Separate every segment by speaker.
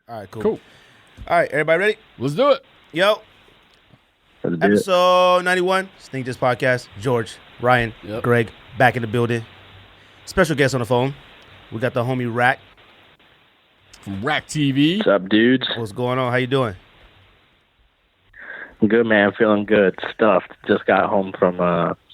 Speaker 1: All right, cool.
Speaker 2: Cool.
Speaker 1: All right, everybody ready?
Speaker 2: Let's do it.
Speaker 1: Yo. Episode 91, Sneak This Podcast. George, Ryan, Greg, back in the building. Special guest on the phone. We got the homie Rack.
Speaker 2: From Rack TV.
Speaker 3: What's up, dudes?
Speaker 1: What's going on? How you doing?
Speaker 3: Good, man. Feeling good. Stuffed. Just got home from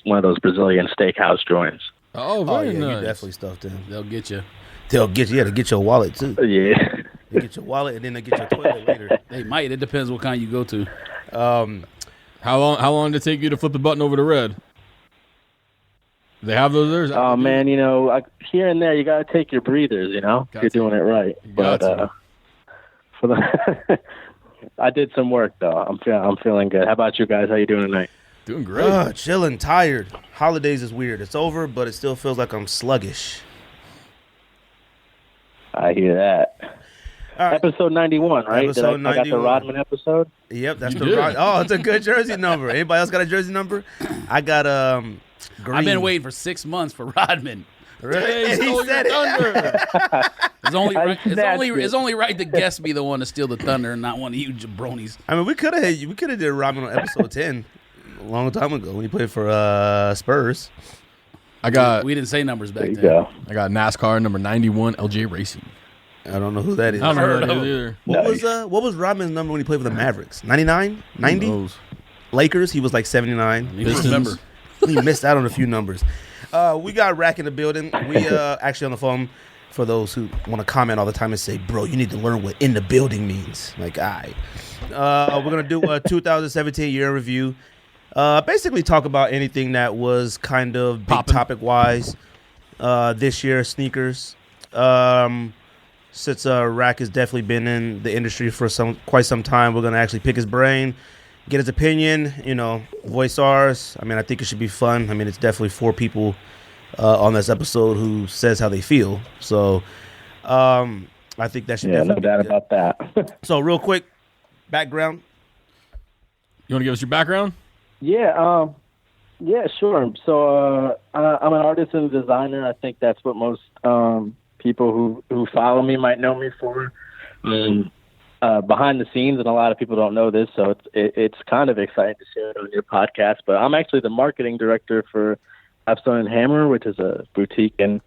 Speaker 3: one of those Brazilian steakhouse joints.
Speaker 2: Oh, very
Speaker 1: yeah,
Speaker 2: nice.
Speaker 1: you definitely stuffed in.
Speaker 2: They'll get you.
Speaker 1: They'll get you. Yeah, to get your wallet, too.
Speaker 3: Yeah.
Speaker 1: They get your wallet, and then they get your toilet later.
Speaker 4: They might. It depends what kind you go to.
Speaker 2: How long did it take you to flip the button over to red? They have those there?
Speaker 3: Oh, man, you know, here and there, you got to take your breathers, you know, if you're doing it right. But for the I did some work, though. I'm feeling good. How about you guys? How you doing tonight?
Speaker 2: Doing great.
Speaker 1: Chilling, tired. Holidays is weird. It's over, but it still feels like I'm sluggish.
Speaker 3: I hear that.
Speaker 1: Right.
Speaker 3: Episode 91, right?
Speaker 1: Episode 91.
Speaker 3: I got the Rodman episode?
Speaker 1: Yep, that's
Speaker 2: You
Speaker 1: the
Speaker 2: did.
Speaker 1: Rod. Oh, it's a good jersey number. Anybody else got a jersey number? I got green.
Speaker 4: I've been waiting for 6 months for Rodman.
Speaker 1: Really? He said it.
Speaker 4: It's only right the guest be the one to steal the thunder and not one of you jabronis.
Speaker 1: I mean, we could have did Rodman on episode 10 a long time ago when he played for Spurs.
Speaker 2: I got
Speaker 4: We didn't say numbers back
Speaker 3: There you
Speaker 4: then.
Speaker 3: go.
Speaker 2: I got NASCAR number 91 LJ Racing.
Speaker 1: I don't know who that is.
Speaker 2: I don't know
Speaker 4: Heard
Speaker 2: who that
Speaker 4: of
Speaker 2: is either.
Speaker 1: What was Rodman's number when he played for the Mavericks? 99? 90?
Speaker 2: Who knows?
Speaker 1: Lakers, he was like 79.
Speaker 4: You
Speaker 2: Pistons.
Speaker 4: remember.
Speaker 1: He missed out on a few numbers. We got Rack in the building. We actually on the phone for those who want to comment all the time and say, bro, you need to learn what in the building means. Like, all right. We're going to do a 2017 year in review. Basically talk about anything that was kind of big
Speaker 2: Poppin'.
Speaker 1: topic-wise this year, sneakers. Since Rack has definitely been in the industry for quite some time, we're going to actually pick his brain, get his opinion, voice ours. I mean, I think it should be fun. I mean, it's definitely 4 people on this episode who says how they feel. So I think that should
Speaker 3: Yeah, no
Speaker 1: definitely
Speaker 3: doubt
Speaker 1: be good.
Speaker 3: about that.
Speaker 1: So real quick, background.
Speaker 2: You want to give us your background?
Speaker 3: Yeah, sure. So I'm an artist and designer. I think that's what most people who follow me might know me for. Behind the scenes, and a lot of people don't know this, so it's kind of exciting to share it on your podcast. But I'm actually the marketing director for Capstone and Hammer, which is a boutique in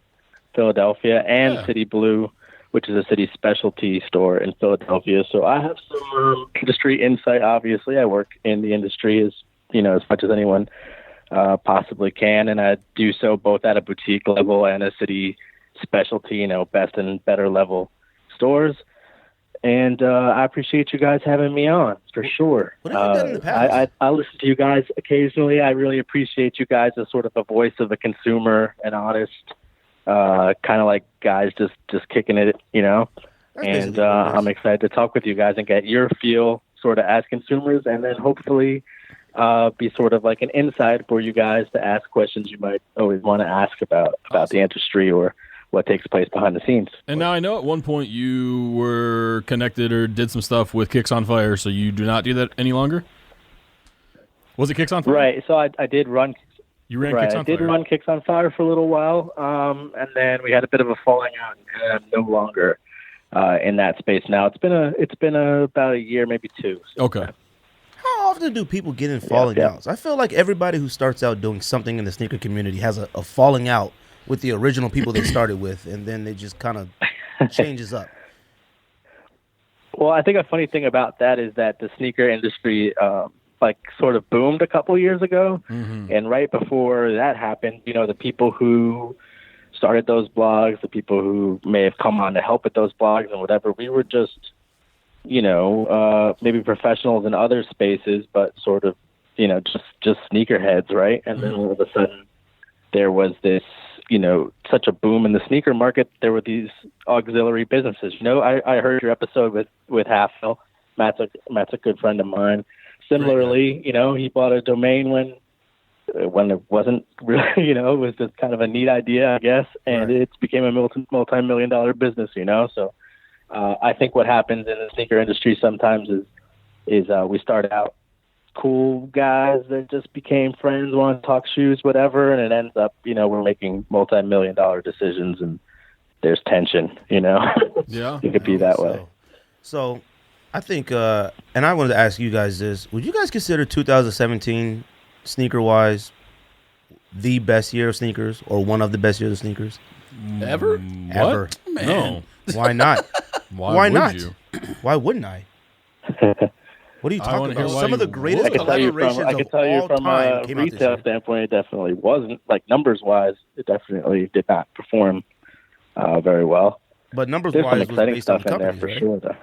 Speaker 3: Philadelphia, and City Blue, which is a city specialty store in Philadelphia. So I have some industry insight. Obviously, I work in the industry as much as anyone possibly can, and I do so both at a boutique level and a city specialty, best and better level stores. And I appreciate you guys having me on, for sure.
Speaker 1: What have you done in the past?
Speaker 3: I listen to you guys occasionally. I really appreciate you guys as sort of a voice of the consumer and honest, kind of like guys just kicking it,
Speaker 1: That's
Speaker 3: And
Speaker 1: basically what it is.
Speaker 3: I'm excited to talk with you guys and get your feel sort of as consumers, and then hopefully be sort of like an insight for you guys to ask questions you might always want to ask about the industry or what takes place behind the scenes.
Speaker 2: And now I know at one point you were connected or did some stuff with Kicks on Fire, so you do not do that any longer? Was it Kicks on Fire?
Speaker 3: Right. So I did run.
Speaker 2: You ran
Speaker 3: Right.
Speaker 2: Kicks on
Speaker 3: I did
Speaker 2: Fire.
Speaker 3: run Kicks on Fire for a little while, and then we had a bit of a falling out, and I'm no longer in that space now. It's been about a year, maybe 2. So.
Speaker 2: Okay.
Speaker 1: How often do people get in falling outs? I feel like everybody who starts out doing something in the sneaker community has a falling out with the original people they started with, and then they just kind of changes up.
Speaker 3: Well, I think a funny thing about that is that the sneaker industry, like, sort of boomed a couple years ago, and right before that happened, the people who started those blogs, the people who may have come on to help with those blogs and whatever, we were just, maybe professionals in other spaces, but sort of, just sneakerheads, right? And then all of a sudden, there was this, such a boom in the sneaker market. There were these auxiliary businesses. I heard your episode with Halfhill. Matt's a good friend of mine. Similarly, he bought a domain when it wasn't really, it was just kind of a neat idea, I guess, and it became a multi-million-dollar business, So I think what happens in the sneaker industry sometimes is we start out cool guys that just became friends, want to talk shoes, whatever, and it ends up, we're making multi-million-dollar decisions, and there's tension, Yeah, it could be that way.
Speaker 1: So I think, and I wanted to ask you guys this: would you guys consider 2017 sneaker-wise the best year of sneakers, or one of the best years of sneakers
Speaker 4: ever?
Speaker 1: Ever?
Speaker 4: Man.
Speaker 2: No.
Speaker 1: Why not?
Speaker 2: Why would
Speaker 1: not?
Speaker 2: you?
Speaker 1: Why wouldn't I? What are you
Speaker 2: I
Speaker 1: talking
Speaker 2: wanna hear
Speaker 1: about?
Speaker 2: why
Speaker 1: Some of the
Speaker 2: you
Speaker 1: greatest
Speaker 2: would.
Speaker 1: collaborations
Speaker 3: I can tell you
Speaker 1: of all
Speaker 3: from
Speaker 1: time
Speaker 3: a
Speaker 1: came out this
Speaker 3: retail
Speaker 1: year.
Speaker 3: standpoint, it definitely wasn't. Like, numbers-wise, it definitely did not perform very well.
Speaker 1: But
Speaker 3: There's some
Speaker 1: numbers-wise, was
Speaker 3: exciting
Speaker 1: based on
Speaker 3: stuff
Speaker 1: the
Speaker 3: in there
Speaker 1: companies,
Speaker 3: for
Speaker 1: right?
Speaker 3: sure, though.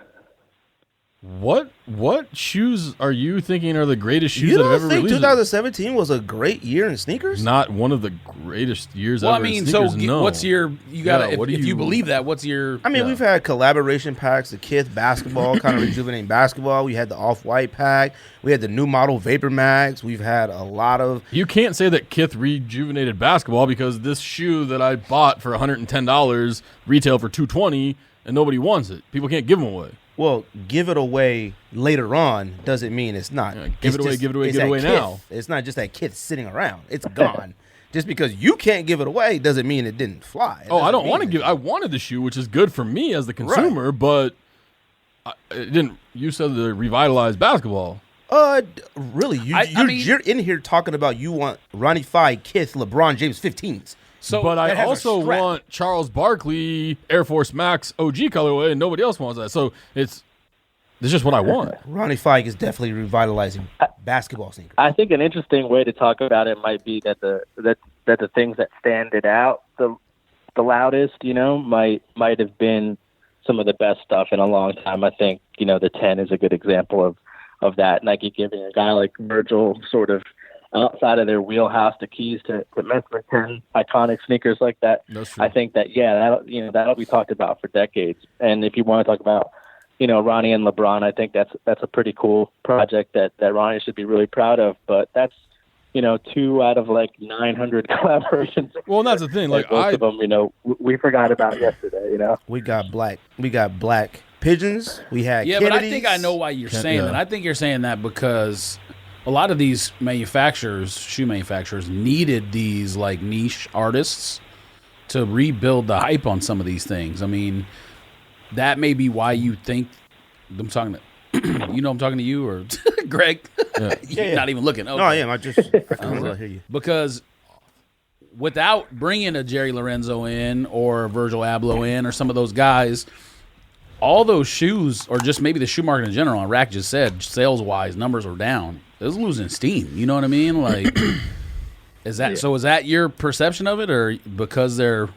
Speaker 2: What shoes are you thinking are the greatest shoes
Speaker 1: You
Speaker 2: that have
Speaker 1: don't
Speaker 2: ever
Speaker 1: think
Speaker 2: released?
Speaker 1: 2017 was a great year in sneakers?
Speaker 2: Not one of the greatest years
Speaker 4: Well, I
Speaker 2: ever.
Speaker 4: mean,
Speaker 2: in sneakers, no.
Speaker 4: what's your? You got to.
Speaker 2: Yeah, what do
Speaker 4: If you
Speaker 2: you-
Speaker 4: believe that, what's your?
Speaker 1: I mean,
Speaker 2: Yeah.
Speaker 1: we've had collaboration packs, the Kith basketball, kind of rejuvenating basketball. We had the Off-White pack. We had the new model Vapor Max. We've had a lot of...
Speaker 2: You can't say that Kith rejuvenated basketball because this shoe that I bought for $110 retail for $220 and nobody wants it. People can't give them away.
Speaker 1: Well, give it away later on doesn't mean it's not.
Speaker 2: Yeah, give it away, give it away,
Speaker 1: it's
Speaker 2: give it
Speaker 1: that
Speaker 2: away
Speaker 1: Kith.
Speaker 2: now.
Speaker 1: It's not just that Kith sitting around. It's gone. Just because you can't give it away doesn't mean it didn't fly. It
Speaker 2: Oh, I
Speaker 1: doesn't
Speaker 2: don't
Speaker 1: mean
Speaker 2: want to
Speaker 1: it-
Speaker 2: give. I wanted the shoe, which is good for me as the consumer, but it didn't. You said the revitalized basketball.
Speaker 1: Really?
Speaker 4: I mean-
Speaker 1: You're in here talking about you want Ronnie Fieg, Kith, LeBron James 15s.
Speaker 4: So,
Speaker 2: But I
Speaker 1: that has a
Speaker 2: also
Speaker 1: strap.
Speaker 2: want Charles Barkley Air Force Max OG colorway, and nobody else wants that. So it's just what I want.
Speaker 1: Ronnie Fieg is definitely revitalizing basketball sneakers.
Speaker 3: I think an interesting way to talk about it might be that the things that stand it out the loudest, might have been some of the best stuff in a long time. I think, the 10 is a good example of that. Nike giving a guy like Virgil sort of outside of their wheelhouse the keys to Memphis 10 iconic sneakers like that.
Speaker 2: That's true.
Speaker 3: I think that, that'll be talked about for decades. And if you want to talk about, Ronnie and LeBron, I think that's a pretty cool project that Ronnie should be really proud of. But that's, 2 out of like 900 collaborations.
Speaker 2: Well, and that's the thing. Like
Speaker 3: most of them, we forgot about yesterday.
Speaker 1: We got black pigeons. We had
Speaker 4: yeah, but I
Speaker 1: Kennedys.
Speaker 4: think I know why you're saying
Speaker 2: yeah.
Speaker 4: that. I think you're saying that because a lot of these shoe manufacturers, needed these like niche artists to rebuild the hype on some of these things. I mean, that may be why you think I'm talking to. I'm talking to you or Greg. You're
Speaker 1: Yeah.
Speaker 4: not even looking.
Speaker 1: No,
Speaker 4: Okay.
Speaker 1: I am. I hear you.
Speaker 4: Because without bringing a Jerry Lorenzo in or Virgil Abloh in or some of those guys, all those shoes, or just maybe the shoe market in general, Rack just said, sales-wise, numbers are down. It was losing steam. You know what I mean? Like, is that your perception of it, or because they're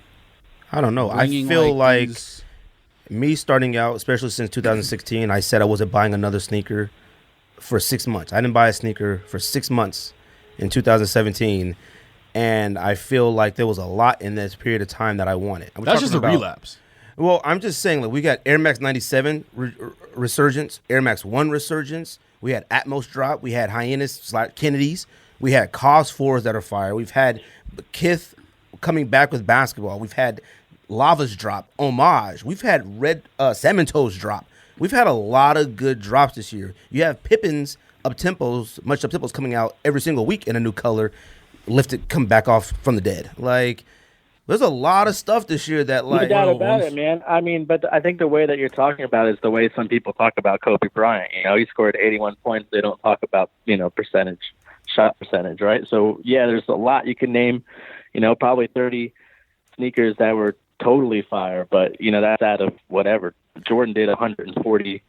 Speaker 1: I don't know. I
Speaker 4: bringing
Speaker 1: feel like
Speaker 4: these-
Speaker 1: me starting out, especially since 2016, I said I wasn't buying another sneaker for 6 months. I didn't buy a sneaker for 6 months in 2017, and I feel like there was a lot in this period of time that I wanted. I'm
Speaker 2: that's
Speaker 1: talking
Speaker 2: just a
Speaker 1: about-
Speaker 2: relapse.
Speaker 1: Well, I'm just saying, like, we got Air Max 97 resurgence, Air Max 1 resurgence. We had Atmos drop. We had Hyenas / Kennedys. We had Cos 4s that are fire. We've had Kith coming back with basketball. We've had Lava's drop, Homage. We've had Red Salmon Toes drop. We've had a lot of good drops this year. You have Pippin's up-tempos, much up-tempos coming out every single week in a new color, lifted, come back off from the dead. Like, there's a lot of stuff this year that,
Speaker 3: No
Speaker 1: like,
Speaker 3: doubt about it, man. I mean, but I think the way that you're talking about is the way some people talk about Kobe Bryant. He scored 81 points. They don't talk about, shot percentage, right? So, yeah, there's a lot you can name, probably 30 sneakers that were totally fire, but, that's out of whatever. Jordan did 140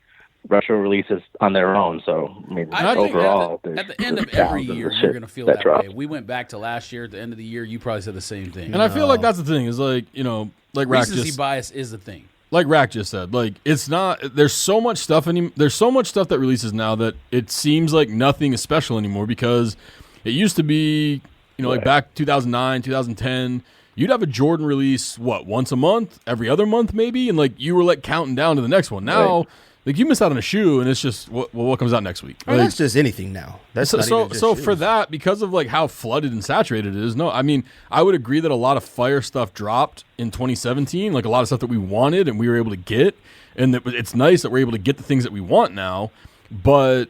Speaker 3: retro releases on their own. So I mean,
Speaker 4: I think
Speaker 3: overall,
Speaker 4: at the end of
Speaker 3: there's
Speaker 4: every
Speaker 3: thousands
Speaker 4: year,
Speaker 3: of
Speaker 4: you're
Speaker 3: shit
Speaker 4: going to feel
Speaker 3: that
Speaker 4: that
Speaker 3: drops.
Speaker 4: way. We went back to last year. At the end of the year, you probably said the same thing.
Speaker 2: And I feel like that's the thing is like, like Rack
Speaker 4: recency
Speaker 2: just
Speaker 4: bias is the thing.
Speaker 2: like Rack just said, like it's not. There's so much stuff there's so much stuff that releases now that it seems like nothing is special anymore because it used to be, like back 2009, 2010. You'd have a Jordan release once a month, every other month maybe, and like you were like counting down to the next one. Now, like you miss out on a shoe, and it's just what comes out next week.
Speaker 1: I mean,
Speaker 2: Like,
Speaker 1: that's just anything now. That's
Speaker 2: so
Speaker 1: not even just
Speaker 2: so for
Speaker 1: shoes.
Speaker 2: that, because of like how flooded and saturated it is, no, I mean, I would agree that a lot of fire stuff dropped in 2017, like a lot of stuff that we wanted and we were able to get, and that it's nice that we're able to get the things that we want now, but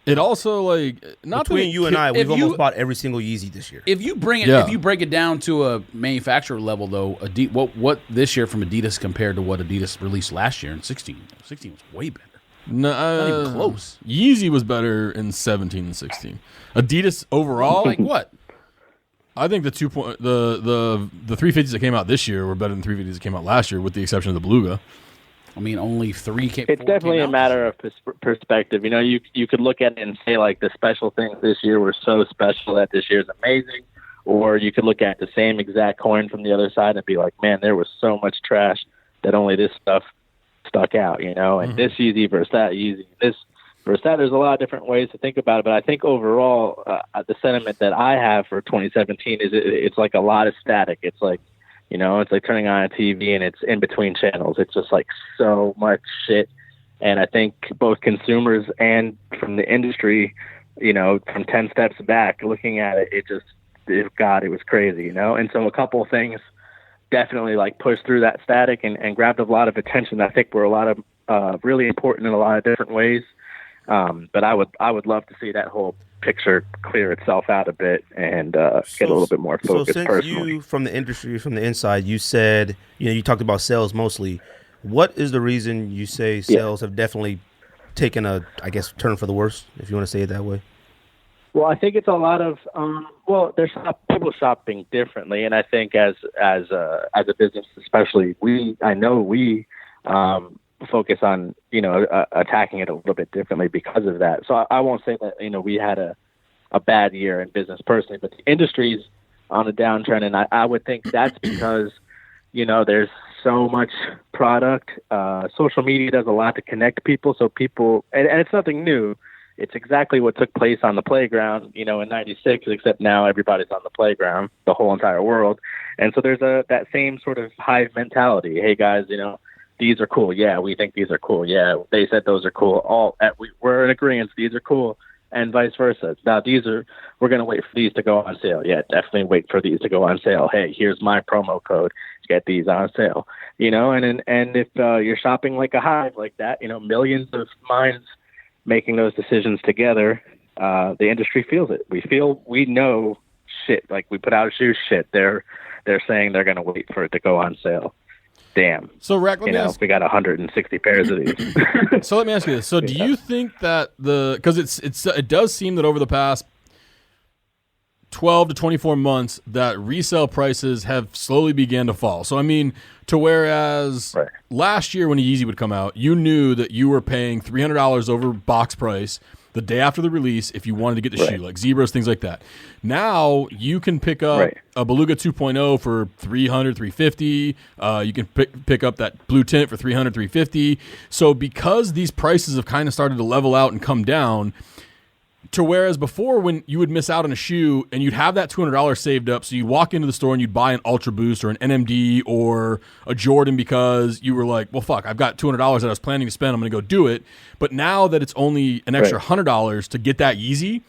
Speaker 2: it also like not
Speaker 1: Between
Speaker 2: that
Speaker 1: you and I, we've
Speaker 4: if you-
Speaker 1: almost bought every single Yeezy this year.
Speaker 4: If you bring it,
Speaker 2: Yeah.
Speaker 4: if you break it down to a manufacturer level, though, what this year from Adidas compared to what Adidas released last year in 16? 16 was way better.
Speaker 2: not
Speaker 4: even close.
Speaker 2: Yeezy was better in 17 and 16. Adidas overall,
Speaker 4: Like what?
Speaker 2: I think the 350s that came out this year were better than 350s that came out last year, with the exception of the Beluga.
Speaker 4: I mean, only three came.
Speaker 3: It's definitely a matter of perspective. You could look at it and say like the special things this year were so special that this year's amazing, or you could look at the same exact coin from the other side and be like, man, there was so much trash that only this stuff stuck out. And this Yeezy versus that Yeezy, this versus that. There's a lot of different ways to think about it, but I think overall, the sentiment that I have for 2017 is it's like a lot of static. It's like, it's like turning on a TV and it's in between channels. It's just like so much shit. And I think both consumers and from the industry, from 10 steps back looking at it, it was crazy, And so a couple of things definitely like pushed through that static and grabbed a lot of attention. I think were a lot of really important in a lot of different ways. But I would love to see that whole picture clear itself out a bit and get a little bit more focused.
Speaker 1: So since
Speaker 3: personally.
Speaker 1: you, from the industry, from the inside, you said, you talked about sales mostly. What is the reason you say sales have definitely taken a, I guess, turn for the worse, if you want to say it that way?
Speaker 3: Well, I think it's a lot of there's people shopping differently, and I think as a business, especially we focus on attacking it a little bit differently because of that. So I won't say that we had a bad year in business personally, but the industry's on a downtrend, and I would think that's because there's so much product. Social media does a lot to connect people, so people and it's nothing new. It's exactly what took place on the playground, in '96, except now everybody's on the playground, the whole entire world. And so there's that same sort of hive mentality. Hey guys, these are cool. Yeah, we think these are cool. Yeah, they said those are cool. We're in agreement. These are cool, and vice versa. Now we're going to wait for these to go on sale. Yeah, definitely wait for these to go on sale. Hey, here's my promo code to get these on sale. And if you're shopping like a hive like that, millions of minds making those decisions together, the industry feels it. We know shit. Like we put out a shoe shit. They're saying they're going to wait for it to go on sale. Damn.
Speaker 2: So Rack, let me ask.
Speaker 3: We got 160 pairs of these.
Speaker 2: So let me ask you this. So do you think that because it does seem that over the past 12 to 24 months that resale prices have slowly began to fall. So I mean, to whereas last year when a Yeezy would come out, you knew that you were paying $300 over box price the day after the release if you wanted to get the shoe, like Zebras, things like that. Now you can pick up a Beluga 2.0 for $300, $350. You can pick up that blue tint for $300, $350. So because these prices have kind of started to level out and come down, to whereas before when you would miss out on a shoe and you'd have that $200 saved up, so you'd walk into the store and you'd buy an Ultra Boost or an NMD or a Jordan because you were like, well, fuck, I've got $200 that I was planning to spend. I'm going to go do it. But now that it's only an extra $100 to get that Yeezy,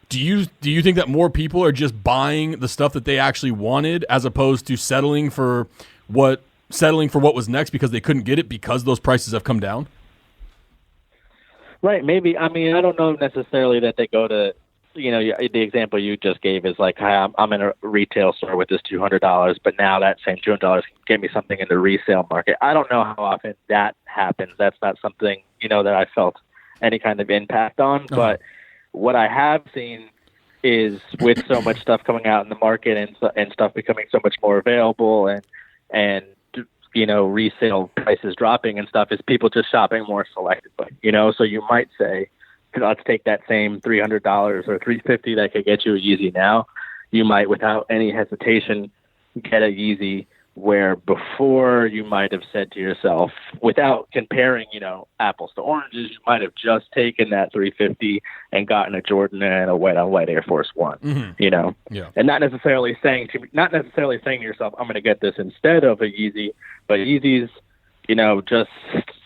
Speaker 2: do you think that more people are just buying the stuff that they actually wanted as opposed to settling for what was next because they couldn't get it because those prices have come down?
Speaker 3: Right, maybe. I mean, I don't know necessarily that they go to, the example you just gave is like, hi, I'm in a retail store with this $200, but now that same $200 can get me something in the resale market. I don't know how often that happens. That's not something, that I felt any kind of impact on. But what I have seen is with so much stuff coming out in the market and stuff becoming so much more available and resale prices dropping and stuff is people just shopping more selectively, so you might say, let's take that same $300 or $350 that could get you a Yeezy now. You might, without any hesitation, get a Yeezy where before you might have said to yourself, without comparing, apples to oranges, you might have just taken that $350 and gotten a Jordan and a white-on-white Air Force One, and not necessarily saying to yourself, I'm going to get this instead of a Yeezy, but Yeezys, just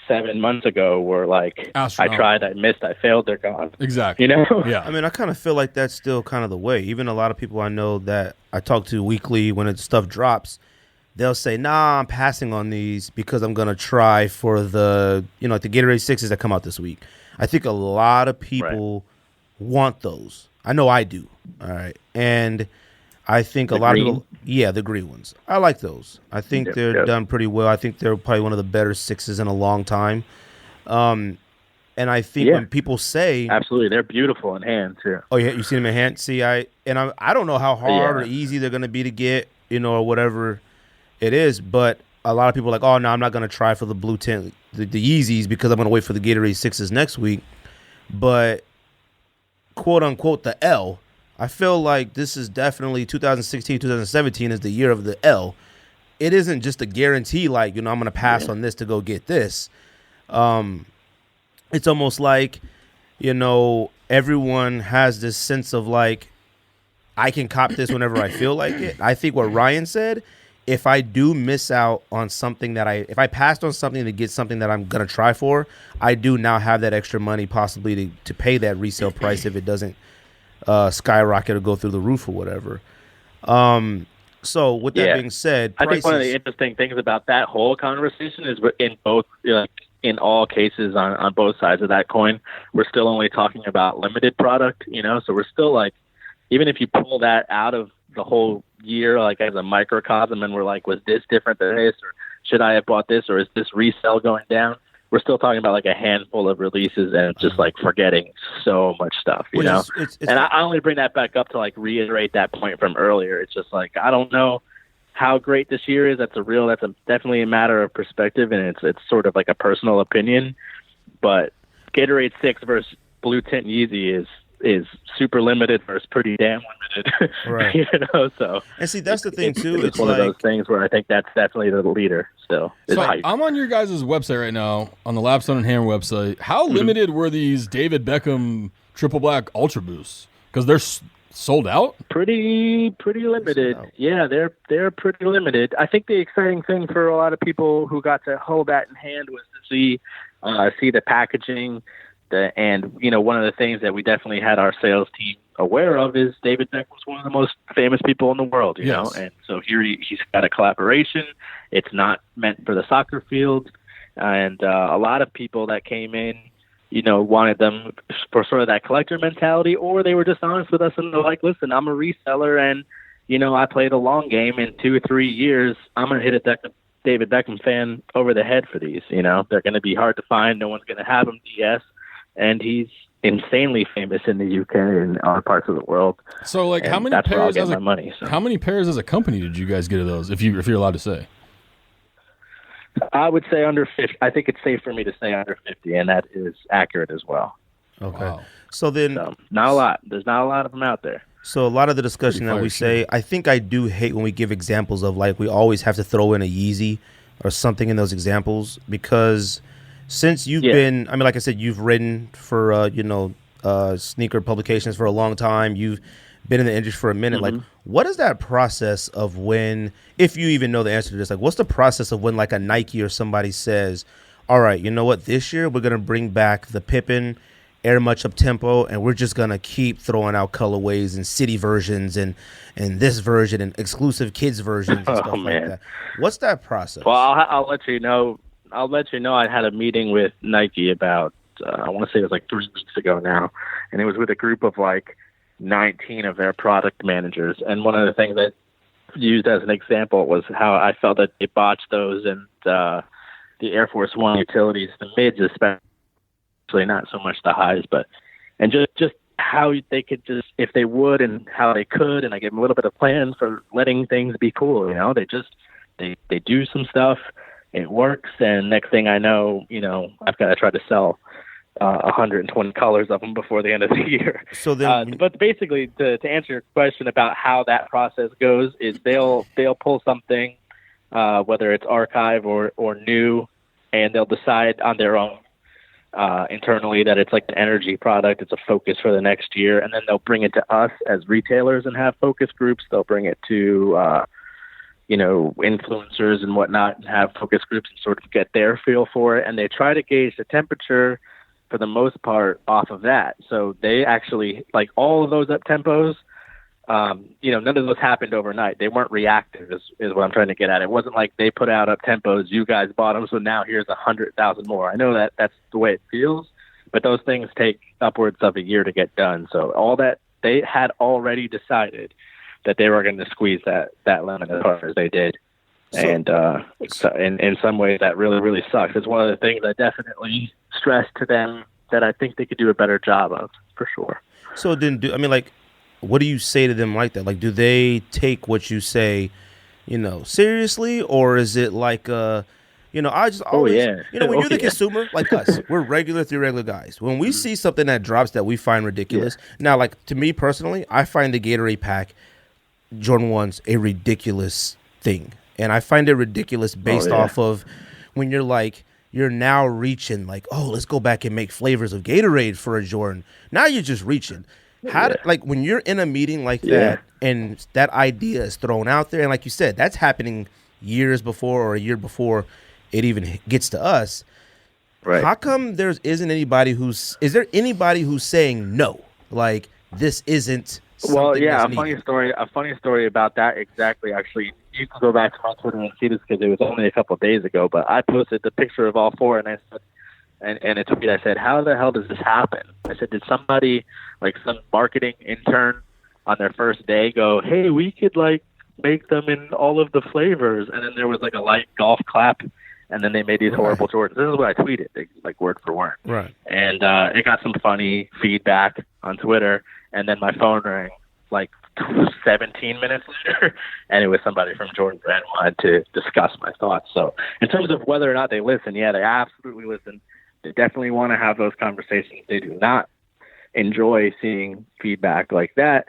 Speaker 3: 7 months ago were like, I tried, I missed, I failed, they're gone.
Speaker 2: Exactly.
Speaker 1: Yeah. I mean, I kind of feel like that's still kind of the way. Even a lot of people I know that I talk to weekly when stuff drops, they'll say, nah, I'm passing on these because I'm going to try for the, like the Gatorade 6s that come out this week. I think a lot of people want those. I know I do. All right. And I think a lot of people, the green ones. I like those. I think they're done pretty well. I think they're probably one of the better 6s in a long time. And I think when people say,
Speaker 3: absolutely, they're beautiful in hand too.
Speaker 1: Oh yeah, you see them in hand. See, I don't know how hard or easy they're going to be to get, or whatever it is, but a lot of people are like, oh no, I'm not going to try for the blue tint, the Yeezys, because I'm going to wait for the Gatorade 6s next week. But quote unquote the L, I feel like this is definitely 2016, 2017 is the year of the L. It isn't just a guarantee like, I'm going to pass on this to go get this. It's almost like, everyone has this sense of like, I can cop this whenever I feel like it. I think what Ryan said, if I do miss out on something if I passed on something to get something that I'm going to try for, I do now have that extra money possibly to pay that resale price if it doesn't skyrocket or go through the roof or whatever. So with that being said,
Speaker 3: I think one of the interesting things about that whole conversation is in both, in all cases on both sides of that coin, we're still only talking about limited product, so we're still like, even if you pull that out of the whole year, like as a microcosm, and we're like, was this different than this, or should I have bought this, or is this resale going down? We're still talking about like a handful of releases and just like forgetting so much stuff, and I only bring that back up to like reiterate that point from earlier. It's just like, I don't know how great this year is. That's definitely a matter of perspective, and it's sort of like a personal opinion. But Gatorade 6 versus Blue Tint Yeezy is super limited versus pretty damn limited,
Speaker 1: right?
Speaker 3: So
Speaker 1: and see, that's the thing too.
Speaker 3: It's one of those things where I think that's definitely the leader still.
Speaker 2: So I'm on your guys' website right now, on the Lapstone and Hammer website. How limited were these David Beckham Triple Black Ultra Boosts? Because they're sold out.
Speaker 3: Pretty limited. Yeah, they're pretty limited. I think the exciting thing for a lot of people who got to hold that in hand was to see the packaging. And one of the things that we definitely had our sales team aware of is David Beckham was one of the most famous people in the world, know, and so here he's got a collaboration. It's not meant for the soccer field, and a lot of people that came in, wanted them for sort of that collector mentality, or they were just honest with us and they're like, listen, I'm a reseller, and I played a long game. In 2 or 3 years, I'm gonna hit a David Beckham fan over the head for these. They're going to be hard to find. No one's going to have them DS. And he's insanely famous in the UK and other parts of the world.
Speaker 2: So, like, how many pairs how many pairs as a company did you guys get of those? If you're allowed to say,
Speaker 3: I would say under 50. I think it's safe for me to say under 50, and that is accurate as well.
Speaker 1: Okay. Wow. So then,
Speaker 3: not a lot. There's not a lot of them out there.
Speaker 1: So a lot of the discussion that we say, I think I do hate when we give examples of like we always have to throw in a Yeezy or something in those examples, because since you've been, I mean, like I said, you've written for, sneaker publications for a long time. You've been in the industry for a minute. Like, what is that process of when, if you even know the answer to this, like, what's the process of when like a Nike or somebody says, all right, you know what, this year we're going to bring back the Pippen Air Much Up Tempo, and we're just going to keep throwing out colorways and city versions and this version and exclusive kids versions and stuff like that. What's that process?
Speaker 3: Well, I'll let you know. I had a meeting with Nike about, I want to say it was like 3 weeks ago now, and it was with a group of like 19 of their product managers. And one of the things that used as an example was how I felt that they botched those, and the Air Force One utilities, the mids especially, not so much the highs, and just how they could just, if they would, and how they could, and I gave them a little bit of plan for letting things be cool. They do some stuff. it works, and next thing I know, I've got to try to sell 120 colors of them before the end of the year.
Speaker 1: So then,
Speaker 3: but basically, to answer your question about how that process goes, is they'll pull something, whether it's archive or new, and they'll decide on their own internally that it's like an energy product, it's a focus for the next year, and then they'll bring it to us as retailers and have focus groups. They'll bring it to influencers and whatnot and have focus groups and sort of get their feel for it, and they try to gauge the temperature for the most part off of that. So they actually, like, all of those up tempos, none of those happened overnight. They weren't reactive is what I'm trying to get at. It wasn't like they put out up tempos, you guys bought them, so now here's 100,000 more. I know that's the way it feels, but those things take upwards of a year to get done. So all that, they had already decided that they were going to squeeze that lemon as hard as they did. And in some ways that really, really sucks. It's one of the things I definitely stress to them that I think they could do a better job of, for sure.
Speaker 1: So then, what do you say to them like that? Like, do they take what you say, seriously, or is it like, I just always, when you're the consumer, like us, we're regular guys. When we see something that drops that we find ridiculous, now, like, to me personally, I find the Gatorade pack, Jordan 1's, a ridiculous thing. And I find it ridiculous based off of when you're now reaching, like, oh, let's go back and make flavors of Gatorade for a Jordan. Now you're just reaching. When you're in a meeting like that and that idea is thrown out there, and like you said, that's happening years before or a year before it even gets to us. Right. How come is there anybody who's saying no? Like, this isn't something that's needed?
Speaker 3: A funny story about that exactly, actually. You can go back to my Twitter and see this because it was only a couple of days ago, but I posted the picture of all four, and I said, and a tweet, I said, how the hell does this happen? I said, did somebody, like some marketing intern on their first day, go, hey, we could make them in all of the flavors, and then there was like a light golf clap, and then they made these horrible Jordans. This is what I tweeted, like word for word.
Speaker 1: Right.
Speaker 3: And it got some funny feedback on Twitter, and then my phone rang like 17 minutes later, and it was somebody from Jordan Brand wanted to discuss my thoughts. So in terms of whether or not they listen, they absolutely listen. They definitely want to have those conversations. They do not enjoy seeing feedback like that.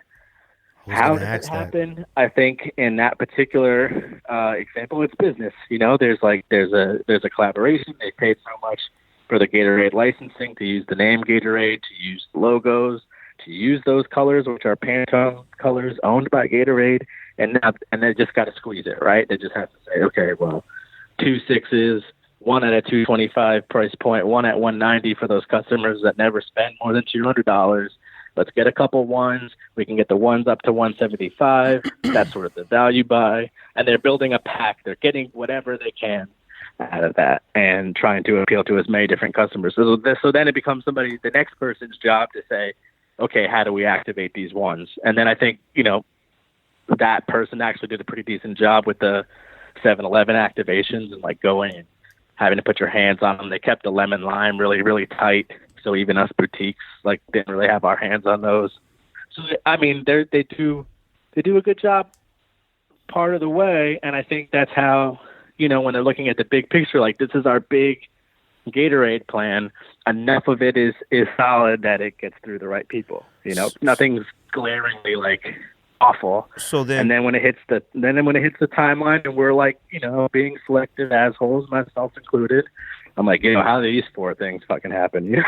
Speaker 3: How does it happen? I think in that particular example, it's business. There's a collaboration. They paid so much for the Gatorade licensing to use the name Gatorade, to use logos, to use those colors, which are Pantone colors owned by Gatorade, and they just got to squeeze it, right? They just have to say, okay, well, 2 6s, one at a $225 price point, one at $190 for those customers that never spend more than $200. Let's get a couple ones. We can get the ones up to $175. That's sort of the value buy, and they're building a pack. They're getting whatever they can out of that and trying to appeal to as many different customers. So then it becomes the next person's job to say, okay, how do we activate these ones? And then I think, that person actually did a pretty decent job with the 7-Eleven activations and going and having to put your hands on them. They kept the lemon lime really, really tight. So even us boutiques didn't really have our hands on those. So, I mean, they do a good job part of the way. And I think that's how, when they're looking at the big picture, like this is our big Gatorade plan, enough of it is solid that it gets through the right people. Nothing's glaringly awful.
Speaker 1: So then,
Speaker 3: and then when it hits the timeline, and we're being selective assholes, myself included, I'm like, how do these 4 things fucking happen?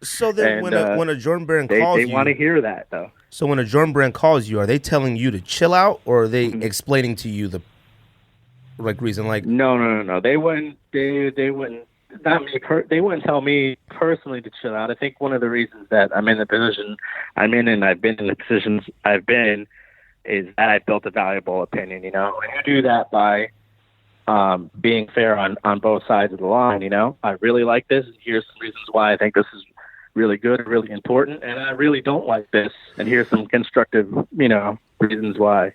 Speaker 1: So then, when a Jordan Brand calls you,
Speaker 3: they want to hear that though.
Speaker 1: So when a Jordan Brand calls you, are they telling you to chill out, or are they explaining to you the reason?
Speaker 3: No. They wouldn't. They wouldn't. Not me. They wouldn't tell me personally to chill out. I think one of the reasons that I'm in the position I'm in, and I've been in the positions I've been, is that I built a valuable opinion. And you do that by being fair on both sides of the line. I really like this. Here's some reasons why I think this is really good and really important, and I really don't like this. And here's some constructive, reasons why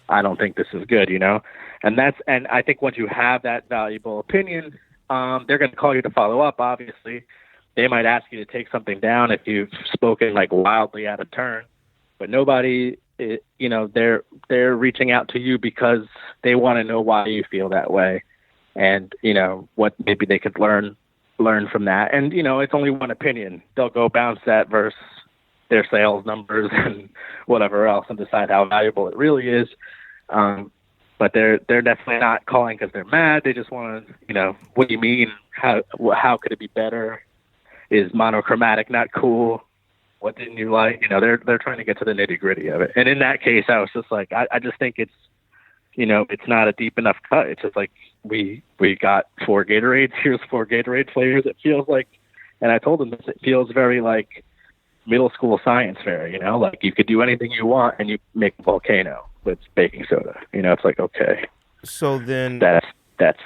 Speaker 3: I don't think this is good. And I think once you have that valuable opinion, they're going to call you to follow up. Obviously, they might ask you to take something down if you've spoken wildly out of turn, but nobody, they're reaching out to you because they want to know why you feel that way. and what maybe they could learn from that. And it's only one opinion. They'll go bounce that versus their sales numbers and whatever else and decide how valuable it really is. But they're definitely not calling because they're mad. They just want to, what do you mean? How could it be better? Is monochromatic not cool? What didn't you like? They're trying to get to the nitty gritty of it. And in that case, I was just like, I just think it's, it's not a deep enough cut. It's just like we got 4 Gatorades. Here's 4 Gatorade flavors. It feels like, and I told them this, it feels very like middle school science fair. Like you could do anything you want and you make a volcano with baking soda. It's like, okay.
Speaker 1: So then
Speaker 3: that's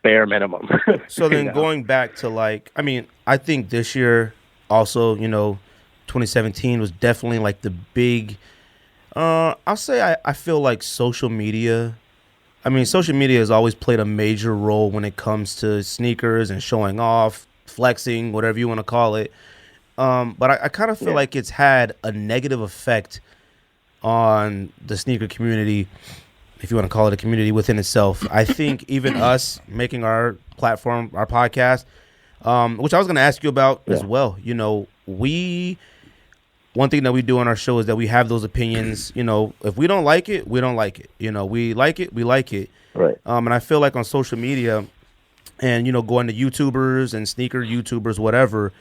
Speaker 3: bare minimum.
Speaker 1: So then going back to I think this year also, 2017 was definitely like the big, I'll say I feel like social media has always played a major role when it comes to sneakers and showing off, flexing, whatever you want to call it. But I kind of feel like it's had a negative effect on the sneaker community, if you want to call it a community within itself. I think even us making our platform, our podcast, which I was going to ask you about as well. One thing that we do on our show is that we have those opinions. If we don't like it, we don't like it. We like it, we like it.
Speaker 3: Right.
Speaker 1: And I feel like on social media and, going to YouTubers and sneaker YouTubers, whatever,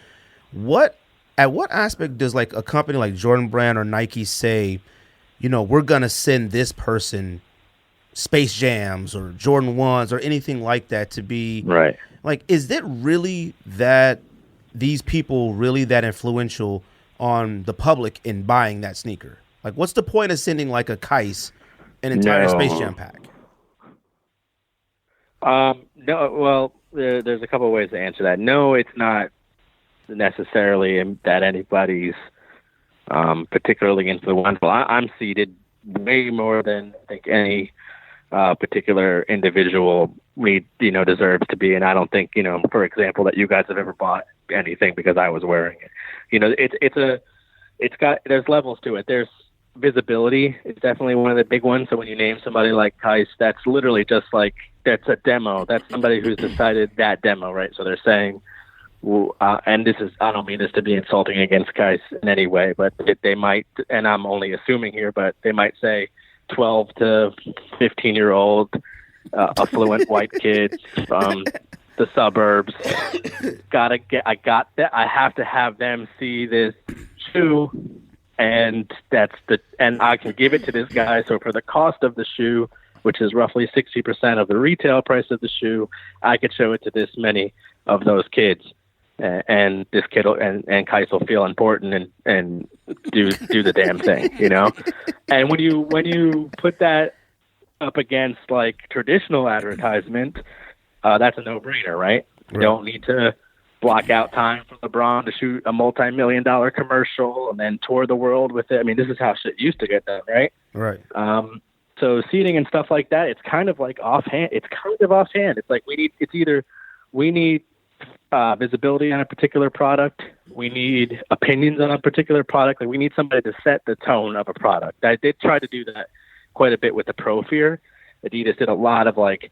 Speaker 1: at what aspect does like a company like Jordan Brand or Nike say, we're going to send this person Space Jams or Jordan 1s or anything like that to be
Speaker 3: right?
Speaker 1: Like, is it really that these people really that influential on the public in buying that sneaker? Like, what's the point of sending like a Kais an entire Space Jam pack?
Speaker 3: No. Well, there's a couple of ways to answer that. No, it's not necessarily that anybody's particularly influential. I'm seeded way more than I think any particular individual deserves to be, and I don't think for example that you guys have ever bought anything because I was wearing it. There's levels to it. There's visibility. It's definitely one of the big ones. So when you name somebody like Kais, that's literally just like that's a demo. That's somebody who's decided that demo, right? So they're saying, and I don't mean this to be insulting against Kais in any way, but they might, and I'm only assuming here, but they might say 12 to 15-year-old affluent white kids from the suburbs. I have to have them see this shoe, and and I can give it to this guy. So for the cost of the shoe, which is roughly 60% of the retail price of the shoe, I could show it to this many of those kids. And this kid and Kais will feel important and do the damn thing, And when you put that up against like traditional advertisement, that's a no-brainer, right? You don't need to block out time for LeBron to shoot a multi-million-dollar commercial and then tour the world with it. I mean, this is how shit used to get done, right?
Speaker 1: Right.
Speaker 3: So seating and stuff like that, it's kind of like offhand. It's like we need visibility on a particular product. We need opinions on a particular product. Like we need somebody to set the tone of a product. I did try to do that quite a bit with the Pro Fear. Adidas did a lot of like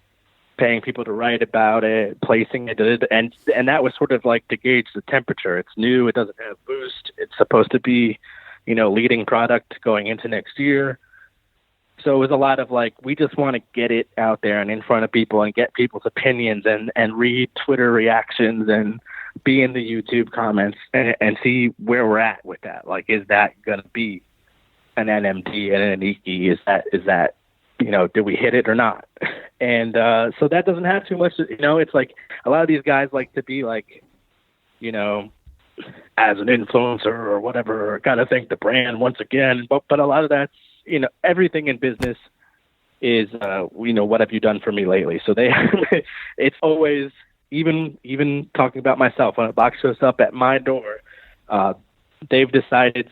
Speaker 3: paying people to write about it, placing it, and that was sort of like to gauge the temperature. It's new. It doesn't have boost. It's supposed to be, leading product going into next year. So it was a lot of like, we just want to get it out there and in front of people and get people's opinions and read Twitter reactions and be in the YouTube comments and see where we're at with that. Like, is that going to be an NMD and an Nike? Is that, did we hit it or not? And so that doesn't have too much, it's like a lot of these guys like to be like, as an influencer or whatever, got to thank the brand once again. But a lot of that's, everything in business is, what have you done for me lately? So it's always, even talking about myself, when a box shows up at my door, they've decided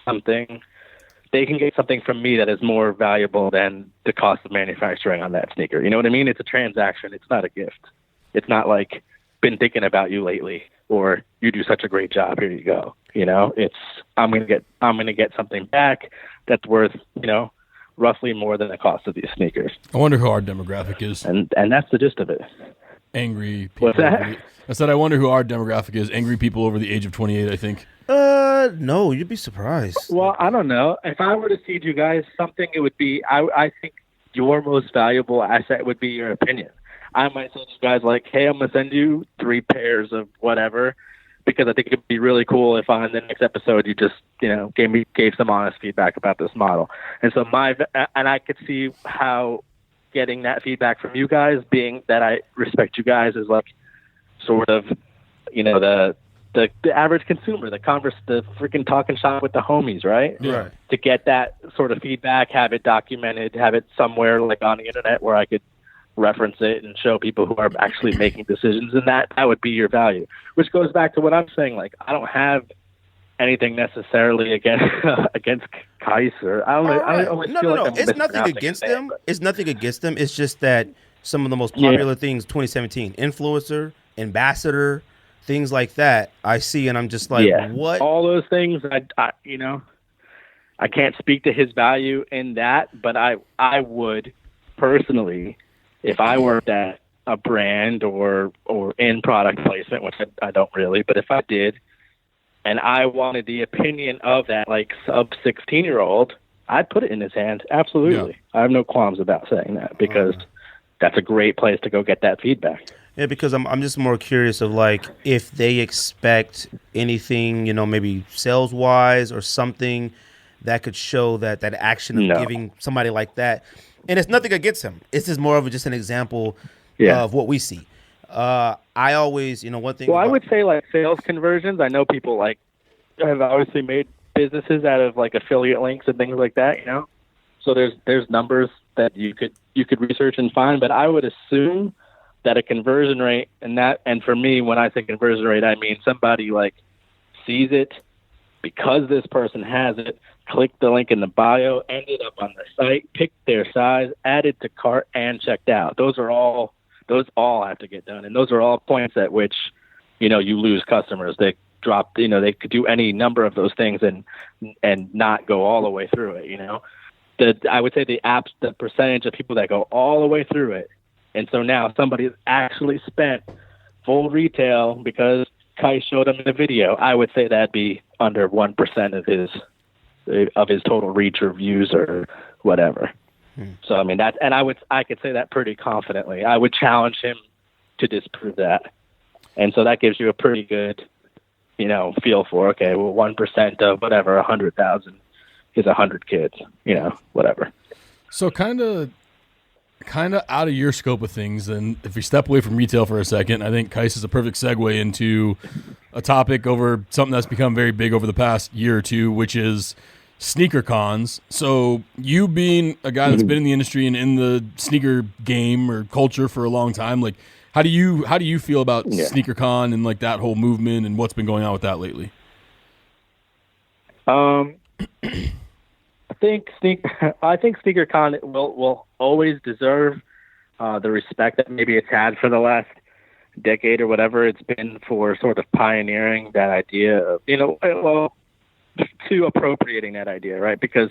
Speaker 3: they can get something from me that is more valuable than the cost of manufacturing on that sneaker. You know what I mean? It's a transaction. It's not a gift. It's not like, been thinking about you lately, or you do such a great job, here you go. It's, I'm going to get something back that's worth, roughly more than the cost of these sneakers.
Speaker 2: I wonder who our demographic is.
Speaker 3: And that's the gist of it.
Speaker 2: Angry people.
Speaker 3: What's that?
Speaker 2: I said I wonder who our demographic is. Angry people over the age of 28, I think.
Speaker 1: No, you'd be surprised.
Speaker 3: Well, I don't know. If I were to feed you guys something, it would be, I think your most valuable asset would be your opinion. I might say to you guys, like, hey, I'm going to send you 3 pairs of whatever, because I think it'd be really cool if on the next episode you just, gave some honest feedback about this model. And so and I could see how getting that feedback from you guys, being that I respect you guys, is like sort of, the average consumer, the freaking talking shop with the homies, right?
Speaker 2: Yeah.
Speaker 3: To get that sort of feedback, have it documented, have it somewhere like on the internet where I could reference it and show people who are actually making decisions, and that would be your value. Which goes back to what I'm saying. Like, I don't have anything necessarily against Kaiser. I don't know. I always feel like I'm
Speaker 1: It's nothing against them. It's nothing against them. It's just that some of the most popular things, 2017, influencer, ambassador, things like that, I see, and I'm just like, what?
Speaker 3: All those things, I can't speak to his value in that, but I would personally, if I worked at a brand or in product placement, which I don't really, but if I did, and I wanted the opinion of that like sub 16-year-old, I'd put it in his hands. Absolutely. Yeah. I have no qualms about saying that, because that's a great place to go get that feedback.
Speaker 1: Yeah, because I'm just more curious of like if they expect anything, maybe sales wise or something that could show that action of giving somebody like that. And it's nothing against him. It's just more of just an example of what we see. I always, one thing.
Speaker 3: Well, I would say like sales conversions. I know people like have obviously made businesses out of like affiliate links and things like that. So there's numbers that you could research and find, but I would assume that a conversion rate, and for me, when I say conversion rate, I mean somebody like sees it because this person has it, clicked the link in the bio, ended up on the site, picked their size, added to cart, and checked out. Those all have to get done, and those are all points at which you lose customers. They drop, they could do any number of those things and not go all the way through it. I would say the percentage of people that go all the way through it. And so now somebody has actually spent full retail because Kai showed them in the video. I would say that'd be under 1% of his total reach or views or whatever. So I mean I could say that pretty confidently. I would challenge him to disprove that. And so that gives you a pretty good, feel for 1% of whatever 100,000 is 100 kids, whatever.
Speaker 2: So kind of out of your scope of things, and if we step away from retail for a second, I think Kais is a perfect segue into a topic over something that's become very big over the past year or two, which is sneaker cons. So you being a guy that's been in the industry and in the sneaker game or culture for a long time, like how do you feel about sneaker con and like that whole movement and what's been going on with that lately?
Speaker 3: I think SneakerCon will always deserve the respect that maybe it's had for the last decade or whatever it's been for sort of pioneering that idea of, to appropriating that idea, right? Because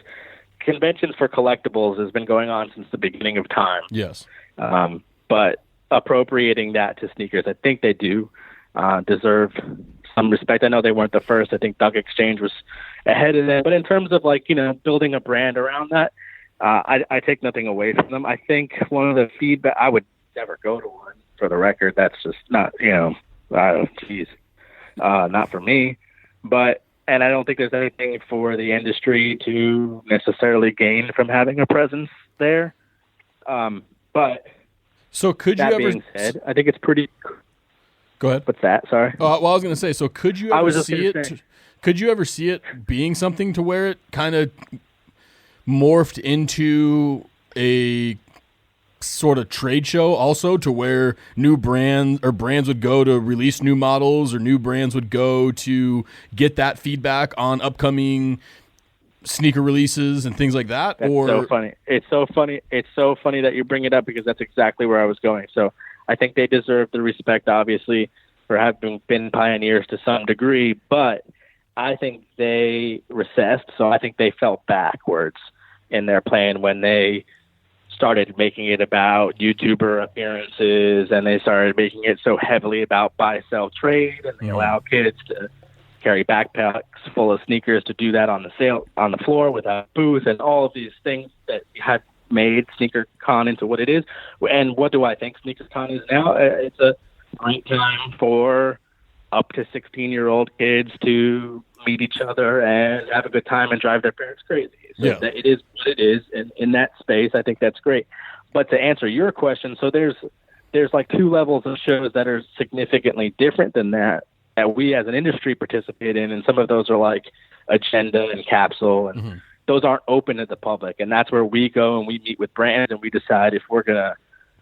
Speaker 3: conventions for collectibles has been going on since the beginning of time.
Speaker 2: Yes.
Speaker 3: But appropriating that to sneakers, I think they do deserve some respect. I know they weren't the first. I think Dunk Exchange was ahead of them. But in terms of building a brand around that, I take nothing away from them. I think one of the feedback, I would never go to one, for the record. That's just not, not for me. And I don't think there's anything for the industry to necessarily gain from having a presence there. But
Speaker 2: so could you
Speaker 3: that
Speaker 2: ever?
Speaker 3: Being said, I think it's pretty.
Speaker 2: Go ahead.
Speaker 3: What's that? Sorry.
Speaker 2: Well, I was going to say. So could you ever see it? Could you ever see it being something to where it kind of morphed into a sort of trade show also, to where new brands would go to release new models, or new brands would go to get that feedback on upcoming sneaker releases and things like that?
Speaker 3: That's so funny. It's so funny that you bring it up, because that's exactly where I was going. So I think they deserve the respect, obviously, for having been pioneers to some degree, but I think they recessed, so I think they fell backwards in their plan when they started making it about YouTuber appearances, and they started making it so heavily about buy, sell, trade, and they allow kids to carry backpacks full of sneakers to do that on the floor without booth, and all of these things that had made SneakerCon into what it is. And what do I think SneakerCon is now? It's a great time for up to 16-year-old kids to meet each other and have a good time and drive their parents crazy. So it is what it is, and in that space, I think that's great. But to answer your question, so there's like two levels of shows that are significantly different than that we as an industry participate in, and some of those are like Agenda and Capsule, and those aren't open to the public. And that's where we go and we meet with brands and we decide if we're going to